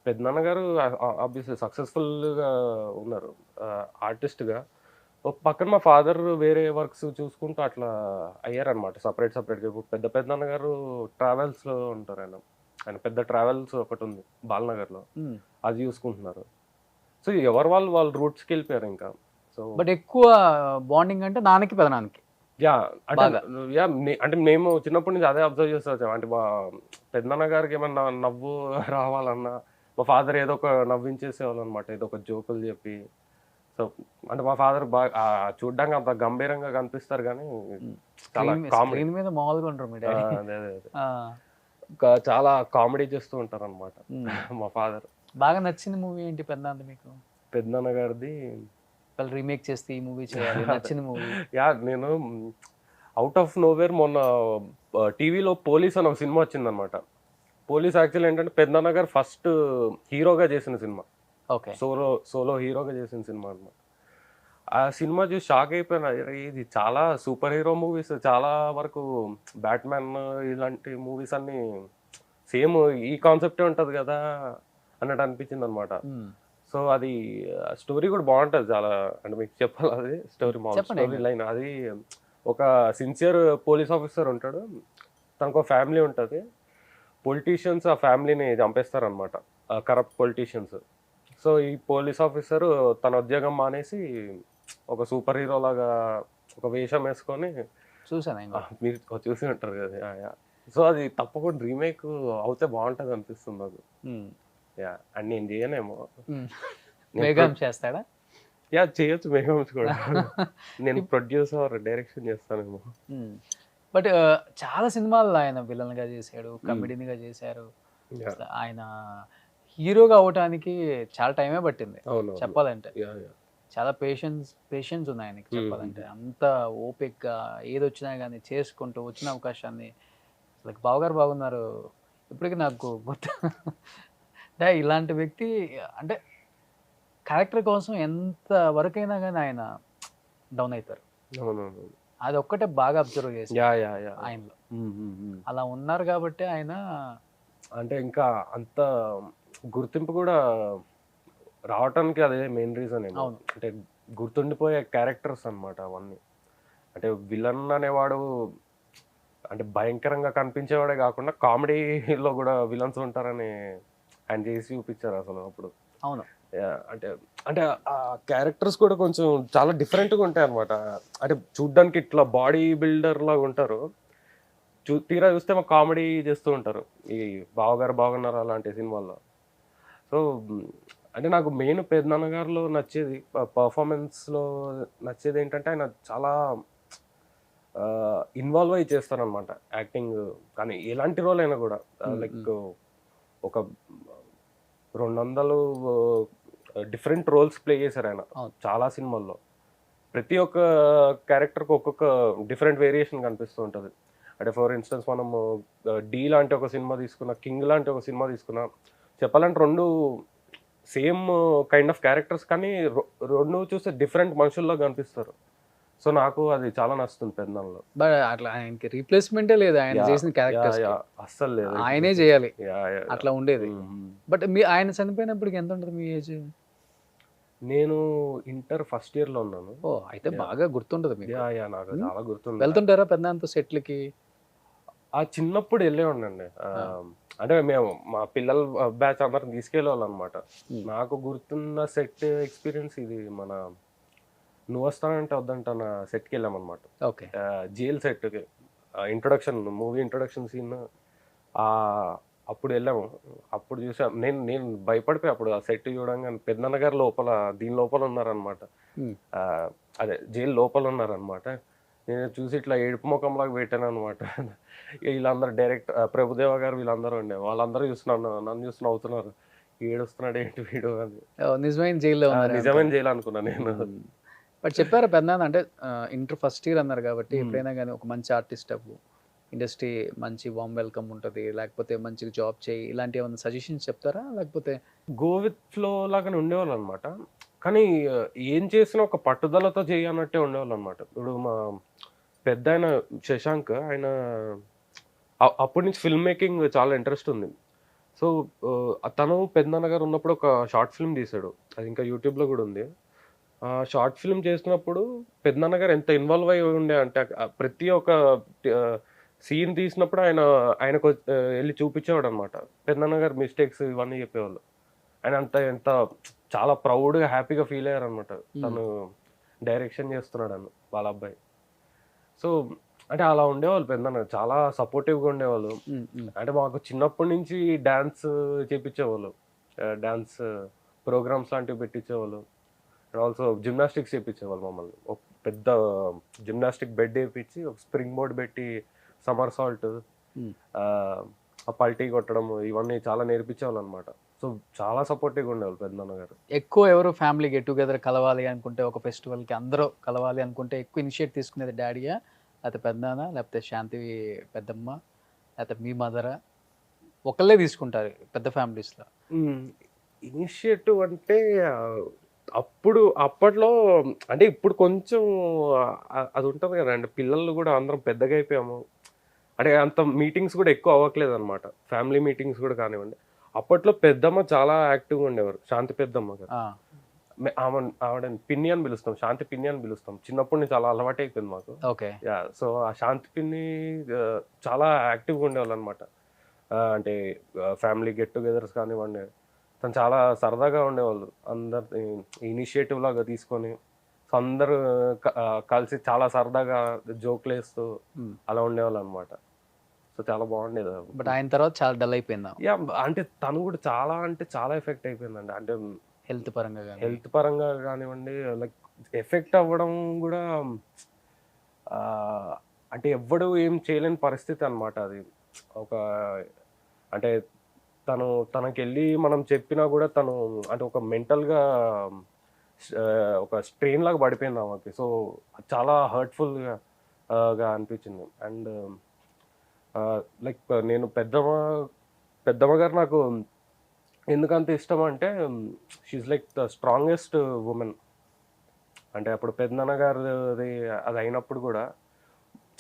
పెద్దనాన్న గారు ఆబ్వియస్లీ సక్సెస్ఫుల్గా ఉన్నారు ఆర్టిస్ట్గా. ఒక పక్కన మా ఫాదర్ వేరే వర్క్స్ చూసుకుంటూ అట్లా అయ్యారనమాట, సపరేట్గా. ఇప్పుడు పెద్దనాన్న గారు ట్రావెల్స్లో ఉంటారు. ఆయన పెద్ద ట్రావెల్స్ ఒకటి ఉంది బాలనగర్లో, అది చూసుకుంటున్నారు. సో ఎవరు వాళ్ళు రూట్స్కి వెళ్ళిపోయారు ఇంకా. సో బట్ ఎక్కువ బాండింగ్ అంటే నాన్నకి పెదనాన్నకి. అంటే మేము చిన్నప్పటి నుంచి అదే అబ్జర్వ్ చేస్తూ వచ్చాము. అంటే మా పెద్దనాన్న గారికి ఏమన్నా నవ్వు రావాలన్నా మా ఫాదర్ ఏదో ఒక నవ్వించేసేవాళ్ళు అనమాట, ఏదో ఒక జోకులు చెప్పి. సో అంటే మా ఫాదర్ బాగా చూడ్డానికి అంత గంభీరంగా కనిపిస్తారు కానీ చాలా కామెడీ మీద మామూలుగా ఉంటారు. చాలా కామెడీ చేస్తూ ఉంటారు అనమాట మా ఫాదర్. బాగా నచ్చిన మూవీ ఏంటి పెద్దనాన్న మీకు? పెద్దనాన్న గారిది వాళ్ళు రీమేక్ చేస్తే ఈ మూవీ చేయాలి నచ్చిన మూవీ? నేను అవుట్ ఆఫ్ నోవేర్ మొన్న టీవీలో పోలీస్ అని ఒక సినిమా వచ్చిందనమాట. పోలీస్ యాక్చువల్ ఏంటంటే పెద్దనాన్న గారు ఫస్ట్ హీరోగా చేసిన సినిమా, సోలో హీరోగా చేసిన సినిమా అనమాట. ఆ సినిమా చూసి షాక్ అయిపోయినా, ఇది చాలా సూపర్ హీరో మూవీస్, చాలా వరకు బ్యాట్మ్యాన్ ఇలాంటి మూవీస్ అన్ని సేమ్ ఈ కాన్సెప్టే ఉంటుంది కదా అన్నట్టు అనిపించింది అనమాట. సో అది స్టోరీ కూడా బాగుంటుంది చాలా. అంటే మీకు చెప్పాలి, అది స్టోరీ లైన్. అది ఒక సిన్సియర్ పోలీస్ ఆఫీసర్ ఉంటాడు, తనకు ఒక ఫ్యామిలీ ఉంటుంది. పొలిటీషియన్స్ ఆ ఫ్యామిలీని చంపేస్తారనమాట, కరప్ట్ పొలిటీషియన్స్. సో ఈ పోలీస్ ఆఫీసరు తన ఉద్యోగం మానేసి ఒక సూపర్ హీరో లాగా ఒక వేషం వేసుకొని, చూసాను మీరు చూసి ఉంటారు కదా. సో అది తప్పకుండా రీమేక్ అవుతే బాగుంటుంది అనిపిస్తుంది నాకు. యా అండ్ నేను చేయనేమో. వేగం చేస్తాడా? యా చేయొచ్చు మేఘమ్స్ కూడా. నేను ప్రొడ్యూసర్ డైరెక్షన్ చేస్తానేమో. బట్ చాలా సినిమాల్లో ఆయన విలన్ గా చేశాడు, కమెడీని గా చేశారు. యా అసలు ఆయన హీరోగా అవటానికి చాలా టైమే పట్టింది అవును చెప్పాలంటే. యా యా చాలా పేషెన్స్ ఉంది ఆయనకి చెప్పాలంటే. అంత ఓపిక్గా ఏదొచ్చినా కానీ చేసుకుంటూ వచ్చిన అవకాశాన్ని అసలు బావగారు బాగున్నారు ఇప్పటికీ నాకు గుర్తు. అంటే ఇలాంటి వ్యక్తి అంటే క్యారెక్టర్ కోసం ఎంత వరకైనా కానీ ఆయన డౌన్ అవుతారు. అవునవును అది ఒక్కటే బాగా అబ్జర్వ్ చేసి యా యా యా ఆయనలో అలా ఉన్నారు కాబట్టి ఆయన అంటే ఇంకా అంత గుర్తింపు కూడా రావటానికి అదే మెయిన్ రీజన్ ఏమో. అవును. అంటే గుర్తుండిపోయే క్యారెక్టర్స్ అన్నమాట అవన్నీ. అంటే విలన్ అనేవాడు అంటే భయంకరంగా కనిపించేవాడే కాకుండా కామెడీలో కూడా విలన్స్ ఉంటారని ఆయన చేసి చూపించారు అసలు అప్పుడు. అవును అంటే అంటే ఆ క్యారెక్టర్స్ కూడా కొంచెం చాలా డిఫరెంట్గా ఉంటాయి అనమాట. అంటే చూడ్డానికి ఇట్లా బాడీ బిల్డర్ లాగా ఉంటారు, తీరా చూస్తే మా కామెడీ చేస్తూ ఉంటారు ఈ బావగారు బాగున్నారు అలాంటి సినిమాల్లో. సో అంటే నాకు మెయిన్ పెద్దనాన్నగారిలో నచ్చేది పర్ఫార్మెన్స్లో నచ్చేది ఏంటంటే ఆయన చాలా ఇన్వాల్వ్ అయ్యి చేస్తారనమాట యాక్టింగ్. కానీ ఎలాంటి రోల్ అయినా కూడా లైక్ ఒక 200 డిఫరెంట్ రోల్స్ ప్లే చేశారు ఆయన చాలా సినిమాల్లో. ప్రతి ఒక్క క్యారెక్టర్కి ఒక్కొక్క డిఫరెంట్ వేరియేషన్ కనిపిస్తూ ఉంటుంది. అంటే ఫర్ ఇన్స్టెన్స్ మనము డీ లాంటి ఒక సినిమా తీసుకున్నా, కింగ్ లాంటి ఒక సినిమా తీసుకున్నా, చెప్పాలంటే రెండు సేమ్ కైండ్ ఆఫ్ క్యారెక్టర్స్ కానీ రెండు చూస్తే డిఫరెంట్ మనుషుల్లో కనిపిస్తారు. సో నాకు అది చాలా నచ్చుతుంది పెద్దనాన్నలో. బట్ అట్లా ఆయనకి రీప్లేస్మెంటే లేదు ఆయన చేసిన క్యారెక్టర్స్. అస్సలు లేదు, ఆయనే చేయాలి Yeah. అట్లా ఉండేది. బట్ మీ ఆయన చనిపోయినప్పటికి ఎంత ఉంటుంది మీ ఏజ్? నేను ఇంటర్ ఫస్ట్ ఇయర్ లో ఉన్నాను. ఓ అయితే బాగా గుర్తుంటది మీకు. యా నాకు చాలా గుర్తుంది. వెళ్తుంటారా పెద్దంత సెట్లకి? ఆ చిన్నప్పుడు వెళ్ళేవాడినండి. అంటే మేము మా పిల్లల బ్యాచ్ అందరం తీసుకెళ్ళేవాళ్ళు అనమాట. నాకు గుర్తున్న సెట్ ఎక్స్పీరియన్స్ ఇది మన నువ్వు వస్తానంటే వద్దంటాన సెట్కి వెళ్ళామన్నమాట. ఓకే. జైల్ సెట్కి ఇంట్రొడక్షన్ మూవీ ఇంట్రొడక్షన్ సీన్ అప్పుడు వెళ్ళాము. అప్పుడు చూసాం, నేను భయపడిపోయి అప్పుడు ఆ సెట్ చూడంగా పెద్దన్న గారు లోపల దీని లోపల ఉన్నారనమాట. అదే జైలు లోపల ఉన్నారనమాట. నేను చూసి ఇట్లా ఏడుపు ముఖంలాగా పెట్టాను అనమాట. వీళ్ళందరూ డైరెక్ట్ ప్రభుదేవ గారు వీళ్ళందరూ ఉండే వాళ్ళందరూ చూస్తున్నాను, నన్ను చూసి నవ్వుతున్నారు, ఏడుస్తున్నాడు ఏంటి వీడు అని. నిజమైన జైల్లో నిజమైన జైలు అనుకున్నా నేను. బట్ చెప్పారా పెద్దనాన్న అంటే ఇంటర్ ఫస్ట్ ఇయర్ అన్నారు కాబట్టి ఎప్పుడైనా కానీ ఒక మంచి ఆర్టిస్ట్ అవ్వు, ఇండస్ట్రీ మంచి వామ్ వెల్కమ్ ఉంటుంది, లేకపోతే మంచిగా జాబ్ చేయి, ఇలాంటి ఏమైనా సజెషన్స్ చెప్తారా? లేకపోతే గో విత్ ఫ్లో లాగానే ఉండేవాళ్ళు అనమాట. కానీ ఏం చేసినా ఒక పట్టుదలతో చేయనట్టే ఉండేవాళ్ళు అనమాట. ఇప్పుడు మా పెద్ద ఆయన శశాంక్, ఆయన అప్పటి నుంచి ఫిల్మ్ మేకింగ్ చాలా ఇంట్రెస్ట్ ఉంది. సో తను పెద్దనాన్న గారు ఉన్నప్పుడు ఒక షార్ట్ ఫిల్మ్ తీశాడు, అది ఇంకా యూట్యూబ్లో కూడా ఉంది. షార్ట్ ఫిల్మ్ చేసినప్పుడు పెద్దనాన్న గారు ఎంత ఇన్వాల్వ్ అయి ఉండే అంటే ప్రతి ఒక్క సీన్ తీసినప్పుడు ఆయనకు వెళ్ళి చూపించేవాడు అనమాట. పెద్దనాన్న గారు మిస్టేక్స్ ఇవన్నీ చెప్పేవాళ్ళు. ఆయన ఎంత చాలా ప్రౌడ్గా హ్యాపీగా ఫీల్ అయ్యారు అనమాట తను డైరెక్షన్ చేస్తున్నాడని వాళ్ళ అబ్బాయి. సో అంటే అలా ఉండేవాళ్ళు పెద్దనాన్న, చాలా సపోర్టివ్గా ఉండేవాళ్ళు. అంటే మాకు చిన్నప్పటి నుంచి డ్యాన్స్ చేయించేవాళ్ళు, డ్యాన్స్ ప్రోగ్రామ్స్ లాంటివి పెట్టించేవాళ్ళు. అండ్ ఆల్సో జిమ్నాస్టిక్స్ చేయించేవాళ్ళు మమ్మల్ని. ఒక పెద్ద జిమ్నాస్టిక్ బెడ్ వేయించి ఒక స్ప్రింగ్ బోర్డ్ పెట్టి సమర్ సాల్ట్, పల్టీ కొట్టడం ఇవన్నీ చాలా నేర్పించేవాళ్ళు అనమాట. సో చాలా సపోర్టివ్గా ఉండేవాళ్ళు పెద్దనాన్న గారు. ఎక్కువ ఎవరు ఫ్యామిలీ గెట్ టుగెదర్ కలవాలి అనుకుంటే, ఒక ఫెస్టివల్కి అందరూ కలవాలి అనుకుంటే ఎక్కువ ఇనిషియేట్ తీసుకునేది డాడీయా, లేకపోతే పెద్దనాన్న, లేకపోతే శాంతి పెద్దమ్మ, లేకపోతే మీ మదరా? ఒకళ్ళే తీసుకుంటారు పెద్ద ఫ్యామిలీస్లో ఇనిషియేటివ్ అంటే. అప్పట్లో అంటే ఇప్పుడు కొంచెం అది ఉంటుంది కదండి, పిల్లలు కూడా అందరం పెద్దగా అయిపోయాము. అంటే అంత మీటింగ్స్ కూడా ఎక్కువ అవ్వట్లేదు అనమాట, ఫ్యామిలీ మీటింగ్స్ కూడా కానివ్వండి. అప్పట్లో పెద్దమ్మ చాలా యాక్టివ్గా ఉండేవారు, శాంతి పెద్దమ్మ గారు. ఆవిడ పిన్ని అని పిలుస్తాం, శాంతి పిన్ని అని పిలుస్తాం. చిన్నప్పటి నుంచి చాలా అలవాటు అయిపోయింది మాకు. ఓకే. సో ఆ శాంతి పిన్ని చాలా యాక్టివ్గా ఉండేవాళ్ళు అనమాట. అంటే ఫ్యామిలీ గెట్ టుగెదర్స్ కానివ్వండి, తను చాలా సరదాగా ఉండేవాళ్ళు. అందరు ఇనిషియేటివ్ లాగా తీసుకొని అందరూ కలిసి చాలా సరదాగా జోక్లు వేస్తూ అలా ఉండేవాళ్ళు అనమాట. సో చాలా బాగుండేది. బట్ ఆయన తర్వాత చాలా డల్ అయిపోయిందా యా అంటే తను కూడా చాలా ఎఫెక్ట్ అయిపోయిందండి. అంటే హెల్త్ పరంగా కానీ? హెల్త్ పరంగా కానివ్వండి, లైక్ ఎఫెక్ట్ అవ్వడం కూడా ఆ, అంటే ఎవ్వడు ఏం చేయలేని పరిస్థితి అన్నమాట అది. ఒక అంటే తనకెళ్ళి మనం చెప్పినా కూడా తను అంటే ఒక మెంటల్గా ఒక స్ట్రెయిన్ లాగా పడిపోయింది ఆమెకి. సో చాలా హర్ట్ఫుల్గా అనిపించింది. అండ్ లైక్ నేను పెద్దమ్మ గారు నాకు ఎందుకంత ఇష్టం అంటే she like the strongest women. అంటే అప్పుడు పెద్దనాన్న గారిది అది అయినప్పుడు కూడా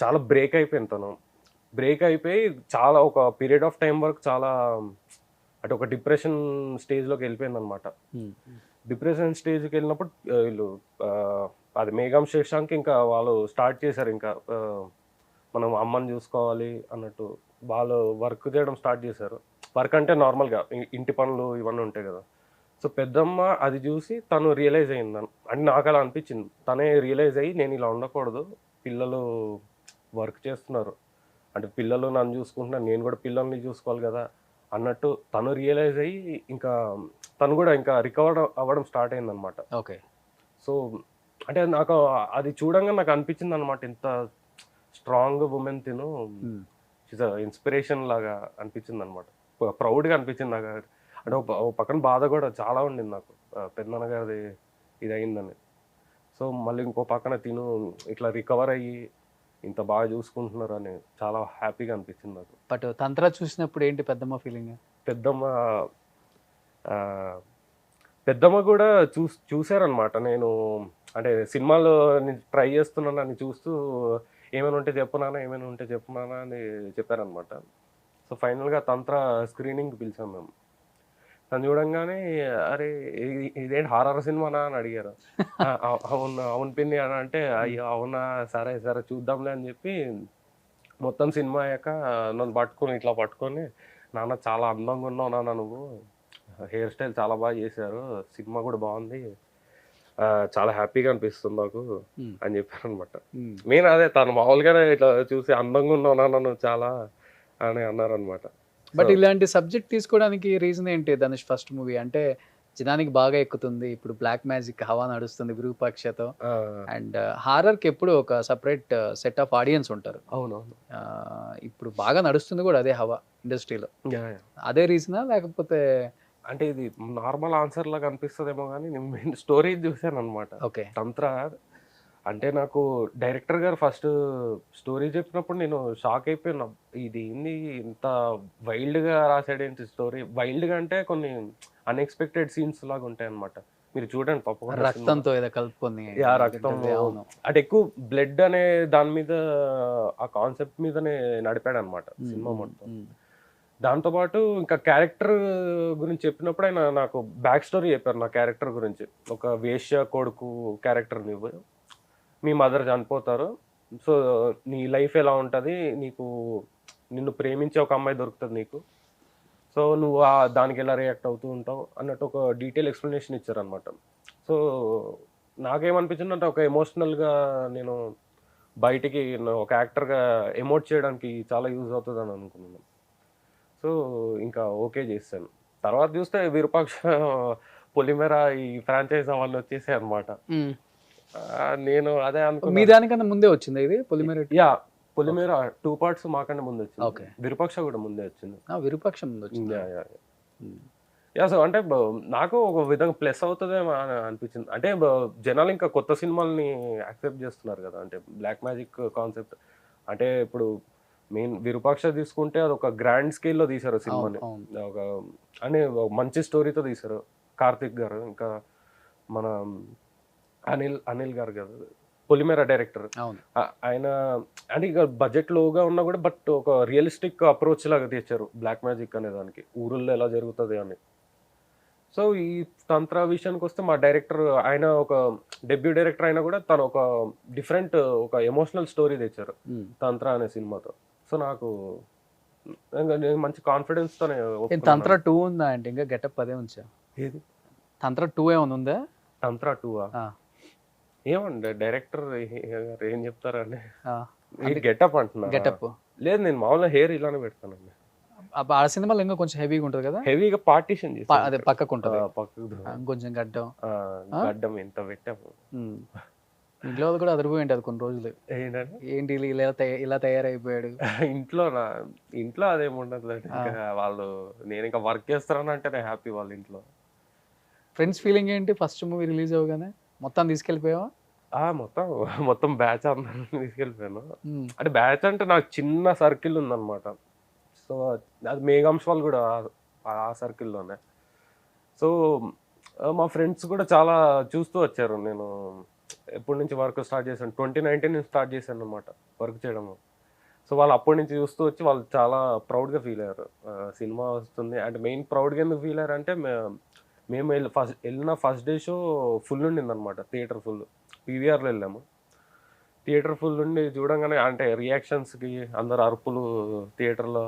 చాలా బ్రేక్ అయిపోయింది తను. బ్రేక్ అయిపోయి చాలా ఒక పీరియడ్ ఆఫ్ టైం వరకు చాలా అంటే ఒక డిప్రెషన్ స్టేజ్లోకి వెళ్ళిపోయింది అనమాట. డిప్రెషన్ స్టేజ్కి వెళ్ళినప్పుడు వీళ్ళు అది మేఘం శేషాంక్ ఇంకా వాళ్ళు స్టార్ట్ చేశారు. ఇంకా మనం అమ్మని చూసుకోవాలి అన్నట్టు వాళ్ళు వర్క్ చేయడం స్టార్ట్ చేశారు. వర్క్ అంటే నార్మల్గా ఇంటి పనులు ఇవన్నీ ఉంటాయి కదా. సో పెద్దమ్మ అది చూసి తను రియలైజ్ అయింది అని నాకు అలా అనిపించింది. తనే రియలైజ్ అయ్యి నేను ఇలా ఉండకూడదు, పిల్లలు వర్క్ చేస్తున్నారు అంటే పిల్లలు నన్ను చూసుకుంటున్నారు, నేను కూడా పిల్లల్ని చూసుకోవాలి కదా అన్నట్టు తను రియలైజ్ అయ్యి ఇంకా తను కూడా ఇంకా రికవర్ అవ్వడం స్టార్ట్ అయింది అనమాట. ఓకే. సో అంటే నాకు అది చూడంగా నాకు అనిపించింది అనమాట, ఇంత స్ట్రాంగ్ ఉమెన్ తిను ఇన్స్పిరేషన్ లాగా అనిపించింది అనమాట. ప్రౌడ్గా అనిపించింది నాకు. అంటే ఒక పక్కన బాధ కూడా చాలా ఉండింది నాకు పెద్దనాన్న గారిది ఇది అయిందని. సో మళ్ళీ ఇంకో పక్కన తిను ఇట్లా రికవర్ అయ్యి ఇంత బాగా చూసుకుంటున్నారు అని చాలా హ్యాపీగా అనిపించింది నాకు. బట్ తంత్ర చూసినప్పుడు ఏంటి పెద్దమ్మ ఫీలింగ్? పెద్దమ్మ కూడా చూసారనమాట. నేను అంటే సినిమాలో ట్రై చేస్తున్నానని చూస్తూ ఏమైనా ఉంటే చెప్పునానా అని చెప్పారనమాట. సో ఫైనల్గా తంత్ర స్క్రీనింగ్కి పిలిచాం మేము. తను చూడంగానే అరే ఇదేంటి హారర్ సినిమానా అని అడిగారు. అవును పిన్ని అని అంటే అయ్యో అవునా సరే చూద్దాంలే అని చెప్పి మొత్తం సినిమా అయ్యాక నన్ను ఇట్లా పట్టుకొని నాన్న చాలా అందంగా ఉన్నావు నాన్న, నువ్వు హెయిర్ స్టైల్ చాలా బాగా చేశారు, సినిమా కూడా బాగుంది, చాలా హ్యాపీగా అనిపిస్తుంది నాకు అని చెప్పారు అనమాట. నేను అదే తను మామూలుగానే ఇట్లా చూసి అందంగా ఉన్నావు నాన్న నువ్వు చాలా అని అన్నారనమాట. బట్ ఇలాంటి సబ్జెక్ట్ తీసుకోవడానికి రీజన్ ఏంటి? ధనుష్ ఫస్ట్ మూవీ అంటే జనానికి బాగా ఎక్కుతుంది, ఇప్పుడు బ్లాక్ మ్యాజిక్ హవా నడుస్తుంది విరూపాక్షతో, అండ్ హారర్కి ఎప్పుడు ఒక సపరేట్ సెట్ ఆఫ్ ఆడియన్స్ ఉంటారు. అవునవును. ఇప్పుడు బాగా నడుస్తుంది కూడా అదే హవా ఇండస్ట్రీలో. అదే రీజనా లేకపోతే? అంటే ఇది నార్మల్ ఆన్సర్ లాగా అనిపిస్తుందేమో కానీ నేను స్టోరీ చూసాను అనమాట. ఓకే. తంత్ర అంటే నాకు డైరెక్టర్ గారు ఫస్ట్ స్టోరీ చెప్పినప్పుడు నేను షాక్ అయిపోయినా. ఇది ఏంది ఇంత వైల్డ్గా రాసాడేంటి స్టోరీ. వైల్డ్గా అంటే కొన్ని అన్ఎక్స్పెక్టెడ్ సీన్స్ లాగా ఉంటాయి అనమాట. మీరు చూడండి తప్పకుండా. రక్తంతో ఏదో కలుపుకొని, రక్తం అంటే ఎక్కువ బ్లడ్ అనే దాని మీద ఆ కాన్సెప్ట్ మీదనే నడిపాడు అనమాట సినిమా మొత్తం. దాంతోపాటు ఇంకా క్యారెక్టర్ గురించి చెప్పినప్పుడు ఆయన నాకు బ్యాక్ స్టోరీ చెప్పారు నా క్యారెక్టర్ గురించి. ఒక వేశ్య కొడుకు క్యారెక్టర్ నువ్వు, మీ మదర్ చనిపోతారు, సో నీ లైఫ్ ఎలా ఉంటుంది, నిన్ను ప్రేమించే ఒక అమ్మాయి దొరుకుతుంది నీకు, సో నువ్వు దానికి ఎలా రియాక్ట్ అవుతూ ఉంటావు అన్నట్టు ఒక డీటెయిల్ ఎక్స్ప్లెనేషన్ ఇచ్చారనమాట. సో నాకేమనిపించింది అంటే ఒక ఎమోషనల్గా నేను బయటికి ఒక యాక్టర్గా ఎమోట్ చేయడానికి చాలా యూజ్ అవుతుంది అని అనుకున్నాను. సో ఇంకా ఓకే చేశాను. తర్వాత చూస్తే విరూపాక్ష, పొలిమేర ఈ ఫ్రాంచైజ్ అవన్నీ వచ్చేసాయి అనమాట. నేను అదే అనుకున్నా. మీ దానికన్నా ముందే వచ్చింది ఇది పొలిమేర? పొలిమేర 2 parts మాకన్నా ముందు వచ్చింది. విరూపాక్ష కూడా ముందే వచ్చింది. విరూపాక్ష ముందు వచ్చింది. సో అంటే నాకు ఒక విధంగా ప్లస్ అవుతుందేమో అని అనిపించింది. అంటే జనాలు ఇంకా కొత్త సినిమాల్ని యాక్సెప్ట్ చేస్తున్నారు కదా. అంటే బ్లాక్ మ్యాజిక్ కాన్సెప్ట్ అంటే ఇప్పుడు మెయిన్ విరూపాక్ష తీసుకుంటే అది ఒక గ్రాండ్ స్కేల్లో తీశారు సినిమాని. ఒక అని మంచి స్టోరీతో తీశారు కార్తిక్ గారు, ఇంకా మన అనిల్ గారు కదా పొలిమేర డైరెక్టర్. ఆయన అంటే ఇక బడ్జెట్ లోగా ఉన్నా కూడా బట్ ఒక రియలిస్టిక్ అప్రోచ్ లాగా తెచ్చారు బ్లాక్ మ్యాజిక్ అనే దానికి, ఊరుల్లో ఎలా జరుగుతుంది అని. సో ఈ తంత్ర విషయానికి వస్తే మా డైరెక్టర్ ఆయన ఒక డెబ్యూ డైరెక్టర్ అయినా కూడా తను ఒక డిఫరెంట్ ఒక ఎమోషనల్ స్టోరీ తెచ్చారు తంత్ర అనే సినిమాతో. సో నాకు మంచి కాన్ఫిడెన్స్ తోనే. తంత్ర 2 ఉందా అంటే ఇంకా గెటప్ అదే ఉంచా? ఏది తంత్ర 2 ఏమైనా ఉందా? తంత్ర 2 ఏమండి డైరెక్టర్ ఏం చెప్తారండి, గెటప్ అంటున్నా. గెటప్ లేదు, నేను మామూలుగా హెయిర్ ఇలానే పెడతానండి. ఆ సినిమాలో ఇంకా కొంచెం హెవీగా ఉంటుంది కదా, హెవీగా పార్టీషన్ చేసి అదే పక్కకు ఉంటుంది, పక్కకు కొంచెం గడ్డం. గడ్డం ఎంత పెట్టాము. ఉమ్. ఇంట్లో వాళ్ళు కూడా అదిరిపోయి ఉంటుంది కొన్ని రోజులు, ఏంటంటే ఏంటి వీళ్ళు ఇలా తయారైపోయాడు. ఇంట్లో అదేముండదు. ఇంకా వాళ్ళు నేను ఇంకా వర్క్ చేస్తానని అంటే నేను హ్యాపీ వాళ్ళ ఇంట్లో. ఫ్రెండ్స్ ఫీలింగ్ ఏంటి ఫస్ట్ మూవీ రిలీజ్ అవ్వగానే? మొత్తం తీసుకెళ్ళిపోయావా? మొత్తం బ్యాచ్ అందరిని తీసుకెళ్ళిపోయాను. అంటే బ్యాచ్ అంటే నాకు చిన్న సర్కిల్ ఉందన్నమాట. సో అది మేఘాంశ్ వాళ్ళు కూడా ఆ సర్కిల్లోనే. సో మా ఫ్రెండ్స్ కూడా చాలా చూస్తూ వచ్చారు. నేను ఎప్పటి నుంచి వర్క్ స్టార్ట్ చేశాను, 2019 నుంచి స్టార్ట్ చేశాను అనమాట వర్క్ చేయడము. సో వాళ్ళు అప్పటి నుంచి చూస్తూ వచ్చి వాళ్ళు చాలా ప్రౌడ్గా ఫీల్ అయ్యారు. సినిమా వస్తుంది అంటే. మెయిన్ ప్రౌడ్గా ఎందుకు ఫీల్ అయ్యారు అంటే మేము వెళ్ళిన ఫస్ట్ డే షో ఫుల్ ఉండిందనమాట, థియేటర్ ఫుల్. పీవీఆర్లో వెళ్ళాము, థియేటర్ ఫుల్ ఉండి చూడంగానే అంటే రియాక్షన్స్కి అందరు అరుపులు థియేటర్లో.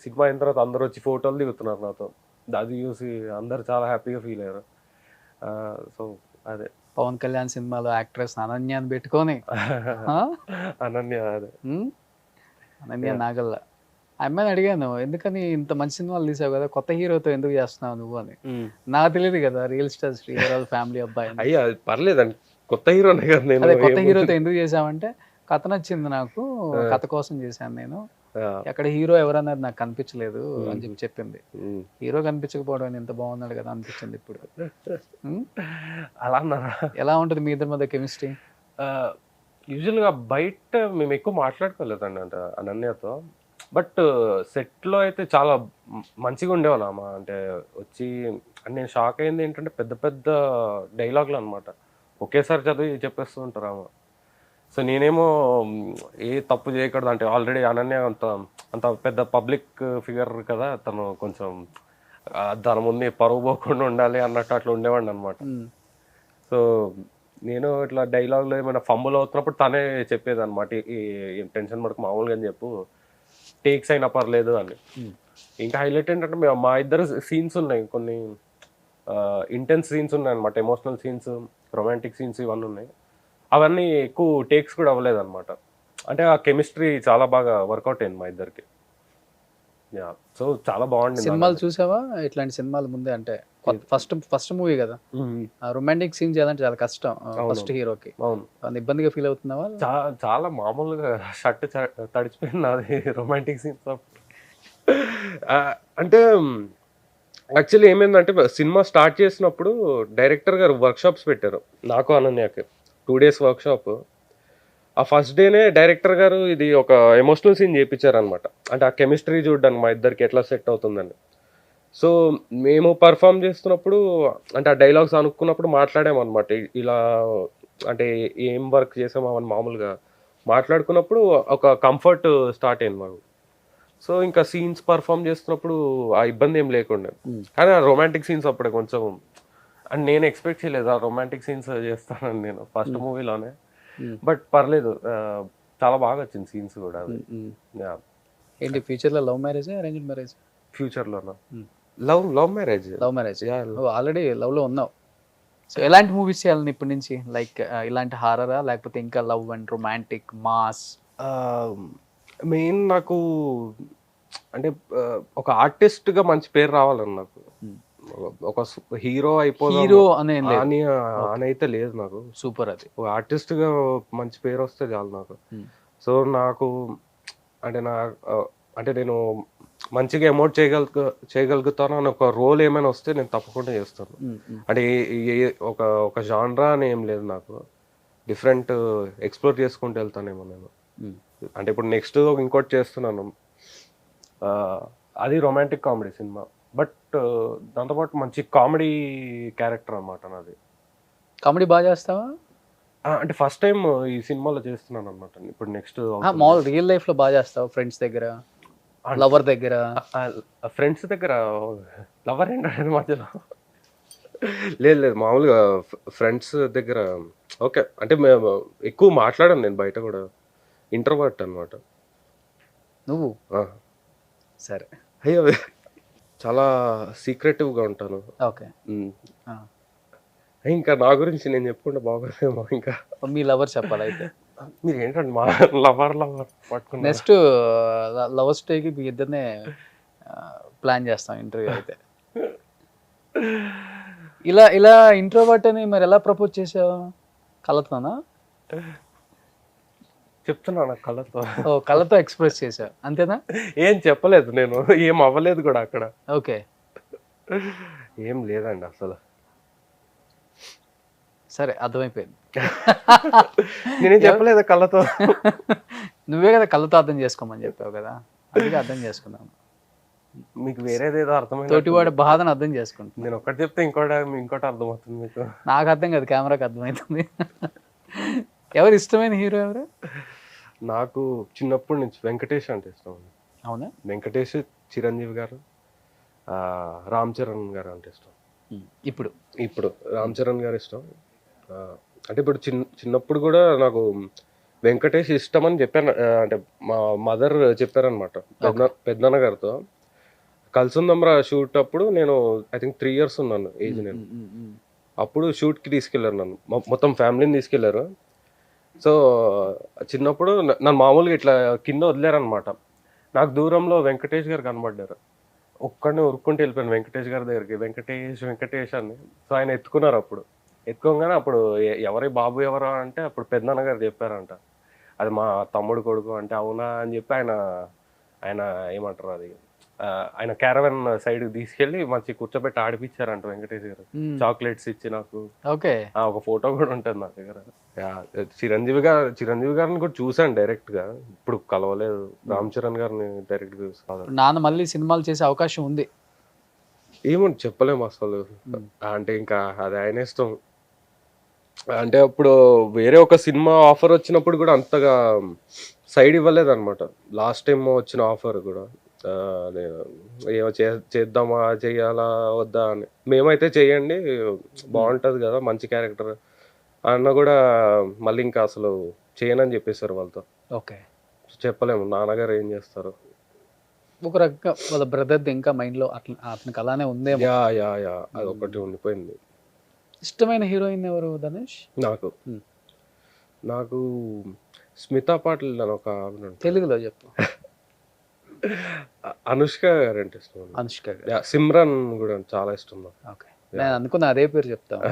సినిమా అయిన తర్వాత అందరు వచ్చి ఫోటోలు దిగుతున్నారు నాతో. అది చూసి అందరు చాలా హ్యాపీగా ఫీల్ అయ్యారు. సో అదే పవన్ కళ్యాణ్ సినిమాలో యాక్ట్రెస్ అనన్యాన్ని పెట్టుకొని అనన్య, అదే అనన్య నాగల్ల, ఆ అమ్మాయిని అడిగాను, ఎందుకని ఇంత మంచి సినిమాలు తీసావు కదా, కొత్త హీరోతో ఎందుకు చేస్తున్నావు నువ్వు అని. నాకు తెలియదు కదా రియల్ స్టార్ శ్రీహరాల్ ఫ్యామిలీ అబ్బాయి. అయ్యా పర్లేదండి, కొత్త హీరోనే కదా నేను. అదే కొత్త హీరోతో ఎందుకు చేసావంటే, కథ నచ్చింది నాకు, కథ కోసం చేశాను నేను, అక్కడ హీరో ఎవరన్నది నాకు కనిపించలేదు అని చెప్పింది. హీరో కనిపించకపోవడం ఎంత బాగున్నాడు కదా అనిపించింది ఇప్పుడు. అలా అన్నారా? ఎలా ఉంటుంది మీ ఇద్దరి మధ్య కెమిస్ట్రీ? యూజువల్గా బయట మేము ఎక్కువ మాట్లాడుకోలేదండి అంటే అనన్యతో. బట్ సెట్లో అయితే చాలా మంచిగా ఉండేవాళ్ళం. అంటే వచ్చి నేను షాక్ అయింది ఏంటంటే పెద్ద పెద్ద డైలాగులు అనమాట, ఒకేసారి చదివి చెప్పేస్తూ ఉంటారు ఆమె. సో నేనేమో ఏ తప్పు చేయకూడదు అంటే, ఆల్రెడీ అనన్య అంత పెద్ద పబ్లిక్ ఫిగర్ కదా తను, కొంచెం దాని ముందు పరువు పోకుండా ఉండాలి అన్నట్టు అట్లా ఉండేవాడిని అనమాట. సో నేను ఇట్లా డైలాగులు ఏమైనా ఫంబుల్ అవుతున్నప్పుడు తనే చెప్పేది అనమాట, ఈ టెన్షన్ పడకు మామూలుగా అని చెప్పు, టేక్స్ అయినా పర్లేదు అని. ఇంకా హైలైట్ ఏంటంటే మా ఇద్దరు సీన్స్ ఉన్నాయి, కొన్ని ఇంటెన్స్ సీన్స్ ఉన్నాయి అనమాట, ఎమోషనల్ సీన్స్, రొమాంటిక్ సీన్స్ ఇవన్నీ ఉన్నాయి. అవన్నీ ఎక్కువ టేక్స్ కూడా అవ్వలేదు అనమాట. అంటే ఆ కెమిస్ట్రీ చాలా బాగా వర్కౌట్ అయింది మా ఇద్దరికి. సో చాలా బాగుంది. సినిమాలు చూసావా ఇట్లాంటి సినిమాలు ముందే? అంటే ఫస్ట్ మూవీ కదా, రొమాంటిక్ సీన్ చేయాలంటే చాలా కష్టం ఫస్ట్ హీరోకి. అవును, ఇబ్బందిగా ఫీల్ అవుతున్నావా? చాలా మామూలుగా షర్ట్ తడిచిపోయింది అది రొమాంటిక్ సీన్స్. అంటే యాక్చువల్లీ ఏమైందంటే సినిమా స్టార్ట్ చేసినప్పుడు డైరెక్టర్ గారు వర్క్షాప్స్ పెట్టారు నాకు అనన్యకి, 2 days వర్క్షాప్. ఆ ఫస్ట్ డేనే డైరెక్టర్ గారు ఇది ఒక ఎమోషనల్ సీన్ చేయించారనమాట, అంటే ఆ కెమిస్ట్రీ చూడడానికి మా ఇద్దరికి ఎట్లా సెట్ అవుతుందని. సో మేము పర్ఫామ్ చేస్తున్నప్పుడు అంటే ఆ డైలాగ్స్ అనుకున్నప్పుడు మాట్లాడామన్నమాట, ఇలా అంటే ఏం వర్క్ చేసాము అవన్నీ మామూలుగా మాట్లాడుకున్నప్పుడు ఒక కంఫర్ట్ స్టార్ట్ అయింది మాకు. సో ఇంకా సీన్స్ పర్ఫామ్ చేస్తున్నప్పుడు ఆ ఇబ్బంది ఏం లేకుండా. కానీ ఆ రొమాంటిక్ సీన్స్ అప్పుడే కొంచెం, అండ్ నేను ఎక్స్పెక్ట్ చేయలేదు ఆ రొమాంటిక్ సీన్స్ చేస్తానని నేను ఫస్ట్ మూవీలోనే. బట్ పర్లేదు, చాలా బాగా వచ్చింది సీన్స్ కూడా. ఏంటి ఫ్యూచర్లో లవ్ మ్యారేజ్, అరేంజ్డ్ మ్యారేజ్? ఫ్యూచర్లోనా లవ్ మ్యారేజ్. ఆల్రెడీ లవ్లో ఉన్నావు. సో ఎలాంటి మూవీస్ చేయాలని ఇప్పటి నుంచి? లైక్ ఇలాంటి హారరా, లేకపోతే ఇంకా love and romantic mass? Main నాకు అంటే ఒక ఆర్టిస్ట్గా మంచి పేరు రావాలని నాకు. ఒక హీరో హీరో అని అయితే లేదు నాకు. సూపర్, అది ఒక ఆర్టిస్ట్గా మంచి పేరు వస్తే చాలు నాకు. సో నాకు అంటే నేను మంచిగా ఎమోట్ చేయగలుగుతాను అని ఒక రోల్ ఏమైనా వస్తే నేను తప్పకుండా చేస్తాను. అంటే ఒక జాన్రా అని ఏం లేదు నాకు, డిఫరెంట్ ఎక్స్ప్లోర్ చేసుకుంటూ వెళ్తానేమో నేను. అంటే ఇప్పుడు నెక్స్ట్ ఇంకోటి చేస్తున్నాను, అది రొమాంటిక్ కామెడీ సినిమా. బట్ దాంతోపాటు మంచి కామెడీ క్యారెక్టర్ అనమాట నాది. కామెడీ బాగా చేస్తావా? అంటే ఫస్ట్ టైం ఈ సినిమాలో చేస్తున్నాను అనమాట. ఇప్పుడు నెక్స్ట్ మామూలు రియల్ లైఫ్ లో బాగా చేస్తావు? ఫ్రెండ్స్ దగ్గర, లవర్ దగ్గర? ఫ్రెండ్స్ దగ్గర లవర్ ఏంటంటే మధ్యలో లేదు, మామూలుగా ఫ్రెండ్స్ దగ్గర ఓకే. అంటే మేము ఎక్కువ మాట్లాడాను నేను బయట కూడా, ఇంట్రోవర్ట్ అనమాట. నువ్వు? సరే. అయ్యో చాలా సీక్రెటివ్గా ఉంటాను. ఓకే. ఇంకా నా గురించి నేను చెప్పుకుంటే బాగోదేమో. ఇంకా మీ లవర్ చెప్పాలి అయితే. మీరు ఏంటండి మా లవర్ పట్టుకున్నారు? నెక్స్ట్ లవ్ స్టేకి మీ ఇద్దరినే ప్లాన్ చేస్తాం ఇంటర్వ్యూ అయితే. ఇలా ఇంట్రోవర్ట్ అని మరి ఎలా ప్రపోజ్ చేసావు? కళ్ళతోనా? చెప్తున్నాను కళ్ళతో. ఓ, కళ్ళతో ఎక్స్ప్రెస్ చేసావు అంతేనా? ఏం చెప్పలేదు నేను, ఏం అవ్వలేదు కూడా అక్కడ. ఓకే, ఏం లేదండి అసలు. సరే అర్థమైపోయింది. నేనేం చెప్పలేదు కళ్ళతో. నువ్వే కదా కళ్ళతో అర్థం చేసుకోమని చెప్పావు కదా, అందుకే అర్థం చేసుకున్నాను. మీకు వేరేదేదో అర్థమైంది. తోటివాడి బాధను అర్థం చేసుకుంటాను. నేను ఒకటి చెప్తే ఇంకోటి అర్థమవుతుంది మీకు. నాకు అర్థం కాదు, కెమెరాకి అర్థమవుతుంది. ఎవరు ఇష్టమైన హీరో ఎవరు? నాకు చిన్నప్పటి నుంచి వెంకటేష్ అంటే ఇష్టం. అవునా? వెంకటేష్, చిరంజీవి గారు, రామ్ చరణ్ గారు అంటే ఇష్టం. ఇప్పుడు రామ్ చరణ్ గారు ఇష్టం. అంటే ఇప్పుడు చిన్నప్పుడు కూడా నాకు వెంకటేష్ ఇష్టం అని చెప్పాను. అంటే మా మదర్ చెప్పారనమాట పెద్దన్న గారితో. కలిసుందమ్రా షూట్ అప్పుడు నేను ఐ థింక్ 3 years ఉన్నాను ఏజ్. నేను అప్పుడు షూట్కి తీసుకెళ్లారు నన్ను, మొత్తం ఫ్యామిలీని తీసుకెళ్లారు. సో చిన్నప్పుడు నన్ను మామూలుగా ఇట్లా కింద వదిలేరనమాట. నాకు దూరంలో వెంకటేష్ గారు కనబడ్డారు. ఒక్కడిని ఉరుక్కుంటూ వెళ్ళిపోయాను వెంకటేష్ గారి దగ్గరికి. వెంకటేష్ అని. సో ఆయన ఎత్తుకున్నారు. అప్పుడు ఎత్తుకోగానే అప్పుడు ఎవరి బాబు ఎవరు అంటే అప్పుడు పెద్దనాన్న గారు చెప్పారంట, అది మా తమ్ముడు కొడుకు అంటే. అవునా అని చెప్పి ఆయన ఏమంటారు అది, ఆయన క్యారవన్ సైడ్ తీసుకెళ్లి మంచి కూర్చోబెట్టి ఆడిపించారంట వెంకటేష్ గారు. చాక్లెట్స్ ఇచ్చి నాకు. ఓకే, ఒక ఫోటో కూడా ఉంటుంది నా దగ్గర. చిరంజీవి గారిని కూడా చూసాను డైరెక్ట్ గా, ఇప్పుడు కలవలేదు. రామ్ చరణ్ గారిని డైరెక్ట్ గా చూసాను. నాన్న మళ్ళీ సినిమాలు చేసే అవకాశం ఉంది? ఏమో చెప్పలేము అసలు. అంటే ఇంకా అది ఆయన ఇష్టం. అంటే అప్పుడు వేరే ఒక సినిమా ఆఫర్ వచ్చినప్పుడు కూడా అంతగా సైడ్ ఇవ్వలేదు అనమాట. లాస్ట్ టైం వచ్చిన ఆఫర్ కూడా ఏమో చేద్దామా, చెయ్యాలా వద్దా అని. మేమైతే చెయ్యండి బాగుంటుంది కదా, మంచి క్యారెక్టర్ అన్న కూడా మళ్ళీ ఇంకా అసలు చేయనని చెప్పేశారు వాళ్ళతో. ఓకే, చెప్పలేము నాన్నగారు ఏం చేస్తారు. ఒక రకంగా వాళ్ళ బ్రదర్ది ఇంకా మైండ్లో అతనికి అలానే ఉందే. యా అది ఒకటి ఉండిపోయింది. ఇష్టమైన హీరోయిన్ ఎవరు ధనుష్? నాకు స్మితా పాటిల్ అని ఒక తెలుగులో చెప్పు. అనుష్క గారు అంటే ఇష్టం. అనుష్క గారు. సిమ్రాన్ కూడా చాలా ఇష్టం నాకు. ఓకే, నేను అనుకున్నా అదే పేరు చెప్తాను.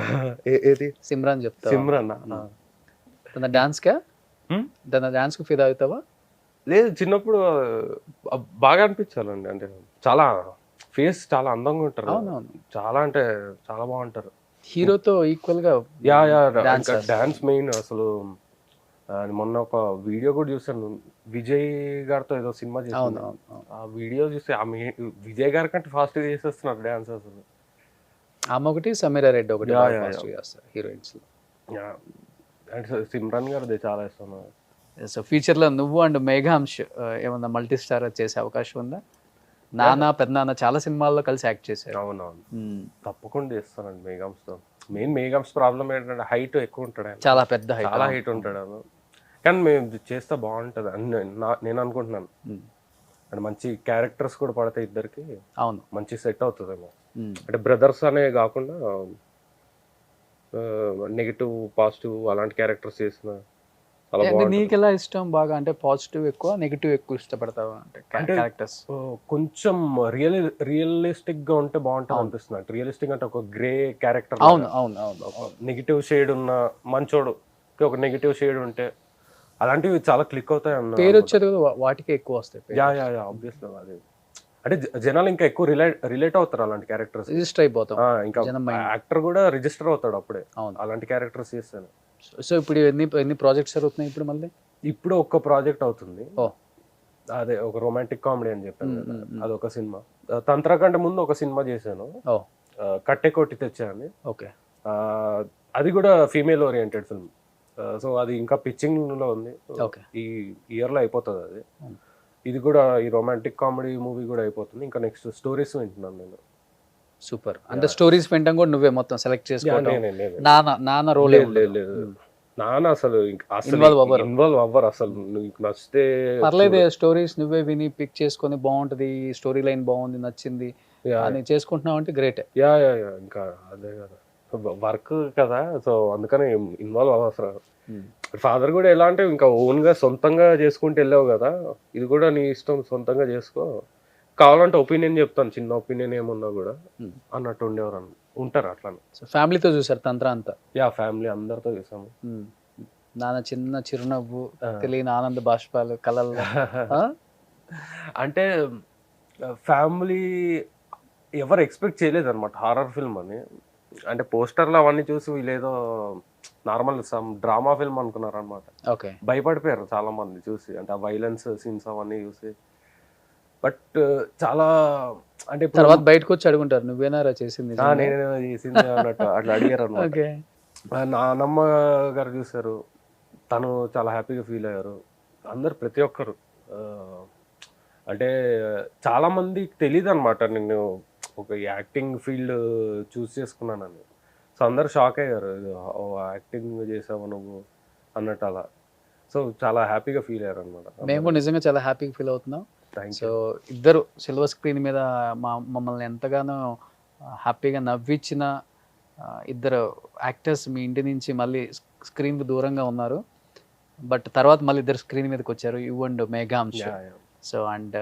ఏది? సిమ్రాన్ చెప్తా. సిమ్రాన్ తన డాన్స్ కు ఫిదా అవుతావా? లేదు, చిన్నప్పుడు బాగా అనిపించాలండి. అంటే చాలా ఫేస్ చాలా అందంగా ఉంటారు. అవునవును, చాలా అంటే చాలా బాగుంటారు. హీరోతో ఈక్వల్ గా. డాన్స్ మెయిన్ అసలు. మొన్న ఒక వీడియో కూడా చూసాను, విజయ్ గారితో ఏదో సినిమా చేశాను. ఆ వీడియో చూస్తే విజయ్ గారి కంటే ఫాస్ట్ గా చేసేస్తున్నారు డాన్స్ అసలు. ఆమె ఒకటి, సమీరా రెడ్డి ఒకటి హీరోయిన్స్. సిమ్రాన్ గారిది చాలా ఇష్టం. సో ఫ్యూచర్ లో నువ్వు అండ్ మేఘాంశ్ ఏమన్నా మల్టీ స్టార్ చేసే అవకాశం ఉందా? నాన్న పెద్దనాన్న చాలా సినిమాల్లో కలిసి యాక్ట్ చేశారు. అవునవును, తప్పకుండా చేస్తానండి మేఘాంశ్తో. మేఘాంశ్ ప్రాబ్లం ఏంటంటే హైట్ ఎక్కువ ఉంటాడు. చాలా పెద్ద చాలా హైట్ ఉంటాడు. కానీ మేము చేస్తే బాగుంటుంది అని నేను అనుకుంటున్నాను. అంటే మంచి క్యారెక్టర్స్ కూడా పడతాయి ఇద్దరికి. అవును, మంచి సెట్ అవుతుందేమో. అంటే బ్రదర్స్ అనే కాకుండా నెగిటివ్ పాజిటివ్ అలాంటి క్యారెక్టర్స్ చేసిన. నీకు ఎలా ఇష్టం బాగా? అంటే పాజిటివ్ ఎక్కువ, నెగిటివ్ ఎక్కువ ఇష్టపడతావా? అంటే క్యారెక్టర్స్ కొంచెం రియలిస్టిక్ గా ఉంటే బాగుంటుంది అనిపిస్తుంది. అంటే రియలిస్టిక్ అంటే ఒక గ్రే క్యారెక్టర్. అవును, నెగిటివ్ షేడ్ ఉన్న మంచోడు ఒక నెగిటివ్ షేడ్ ఉంటే అలాంటివి చాలా క్లిక్ అవుతాయి అన్న. పేరు వచ్చేది వాటికి ఎక్కువ వస్తాయి. ఆబ్వియస్లీ అది. అంటే జనాలు ఇంకా ఎక్కువ రిలేట్ అవుతారు అలాంటి క్యారెక్టర్స్. రిజిస్టర్ అయిపోతాం. ఇంకా యాక్టర్ కూడా రిజిస్టర్ అవుతాడు అప్పుడే అలాంటి క్యారెక్టర్స్ చేస్తాను. సో ఇప్పుడు ఎన్ని ప్రాజెక్ట్స్ జరుగుతున్నాయి ఇప్పుడు? మళ్ళీ ఇప్పుడు ఒక ప్రాజెక్ట్ అవుతుంది. అదే ఒక రొమాంటిక్ కామెడీ అని చెప్పాను కదా, అదొక సినిమా. తంత్ర కంటే ముందు ఒక సినిమా చేశాను, కట్టె కొట్టి తెచ్చాను. ఓకే, అది కూడా ఫీమేల్ ఓరియంటెడ్ ఫిల్మ్. సో అది ఇంకా పిచ్చింగ్ లో ఉంది. ఈ ఇయర్ లో అయిపోతుంది అది. ఇది కూడా ఈ రొమాంటిక్ కామెడీ మూవీ కూడా అయిపోతుంది. ఇంకా నెక్స్ట్ స్టోరీస్ వింటున్నాను నేను. సూపర్. అంటే స్టోరీస్ వింటాం కూడా నువ్వే మొత్తం సెలెక్ట్ చేసుకోవడం? నాన్న రోల్ లేదు. నాన్న అసలు ఇన్వాల్వ్ అవ్వరు అసలు. నీకు నచ్చితే పర్లేదు, స్టోరీస్ నువ్వే విని పిక్ చేసుకొని బాగుంటది, స్టోరీ లైన్ బాగుంది, నచ్చింది అని చేసుకుంటున్నావు అంటే గ్రేట్. ఇంకా అదే కదా వర్క్ కదా, సో అందుకని ఇన్వాల్వ్ అవ్వసరం. ఫాదర్ కూడా ఎలా అంటే ఇంకా ఓన్గా సొంతంగా చేసుకుంటూ వెళ్ళావు కదా, ఇది కూడా నీ ఇష్టం, సొంతంగా చేసుకో, కావాలంటే ఒపీనియన్ చెప్తాను, చిన్న ఒపీనియన్ ఏమున్నా కూడా అన్నట్టు ఉండేవారు ఉంటారు అట్లా. సో ఫ్యామిలీతో చూసారు తంత్ర అంతా. యా, ఫ్యామిలీ అందరితో చూసాము. నాన్న చిన్న చిరునవ్వు, తెలియని ఆనంద బాష్పాలు కళల్లో. అంటే ఫ్యామిలీ ఎవరు ఎక్స్పెక్ట్ చేయలేదు అనమాట హారర్ ఫిల్మ్ అని. అంటే పోస్టర్లు అవన్నీ చూసి వీళ్ళేదో నార్మల్ సమ్ డ్రామా ఫిల్మ్ అనుకున్నారు అనమాట. ఓకే. భయపడిపోయారు చాలా మంది చూసి, అంటే ఆ వైలెన్స్ సీన్స్ అవన్నీ చూసి. బట్ చాలా అంటే తర్వాత బయటకు వచ్చి అడుగుంటారు నువ్వేనారా చేసింది, నేను చేసింది అన్నట్టు అట్లా అడిగారు అనమాట. ఓకే. నానమ్మ గారు చూసారు, తను చాలా హ్యాపీగా ఫీల్ అయ్యారు. అందరు ప్రతి ఒక్కరు అంటే చాలా మందికి తెలియదు అనమాట నేను ఒక యాక్టింగ్ ఫీల్డ్ చూస్ చేసుకున్నానని. సో అందరు షాక్ అయ్యారు, యాక్టింగ్ చేసావు నువ్వు అన్నట్టు అలా. సో చాలా హ్యాపీగా ఫీల్ అయ్యారు అనమాట. మేము నిజంగా చాలా హ్యాపీగా ఫీల్ అవుతున్నాం. సో ఇద్దరు సిల్వర్ స్క్రీన్ మీద మమ్మల్ని ఎంతగానో హ్యాపీగా నవ్వించిన ఇద్దరు యాక్టర్స్ మీ ఇంటి నుంచి మళ్ళీ స్క్రీన్కి దూరంగా ఉన్నారు, బట్ తర్వాత మళ్ళీ ఇద్దరు స్క్రీన్ మీదకి వచ్చారు, యు అండ్ మేఘాంశ్. సో అండ్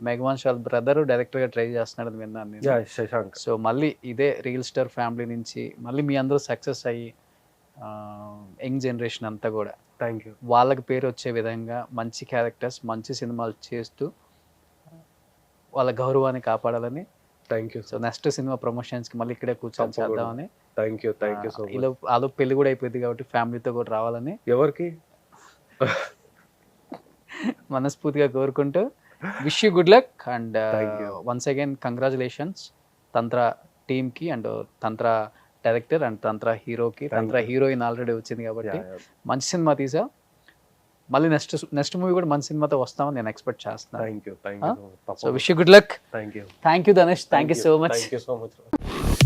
మేఘవాంశ్ వాళ్ళ బ్రదర్ డైరెక్టర్గా ట్రై చేస్తున్నాడు విన్నాను నేను. శశాంక్. సో మళ్ళీ ఇదే రియల్ స్టార్ ఫ్యామిలీ నుంచి మళ్ళీ మీ అందరూ సక్సెస్ అయ్యి యంగ్ జనరేషన్ అంతా కూడా థ్యాంక్ యూ వాళ్ళకి పేరు వచ్చే విధంగా మంచి క్యారెక్టర్స్ మంచి సినిమాలు చేస్తూ వాళ్ళ గౌరవాన్ని కాపాడాలని. Thank you. So next cinema ప్రమోషన్స్కి మళ్ళీ ఇక్కడే కూర్చొని చేద్దామని. Thank you so much. ఇలా ఆలో పెళ్లి కూడా అయిపోయింది కాబట్టి ఫ్యామిలీతో కూడా రావాలని ఎవరికి మనస్ఫూర్తిగా కోరుకుంటూ wish you good luck and once again congratulations తంత్ర టీమ్కి అండ్ తంత్ర డైరెక్టర్ అండ్ తంత్ర హీరోకి. తంత్ర హీరోయిన్ ఆల్రెడీ వచ్చింది కాబట్టి మంచి సినిమా తీసా, మళ్ళీ నెక్స్ట్ మూవీ కూడా మంచి సినిమాతో వస్తామని నేను ఎక్స్పెక్ట్ చేస్తున్నాను. Thank you so wish you good luck. Thank you Dhanesh, thank you so much. Thank you so much.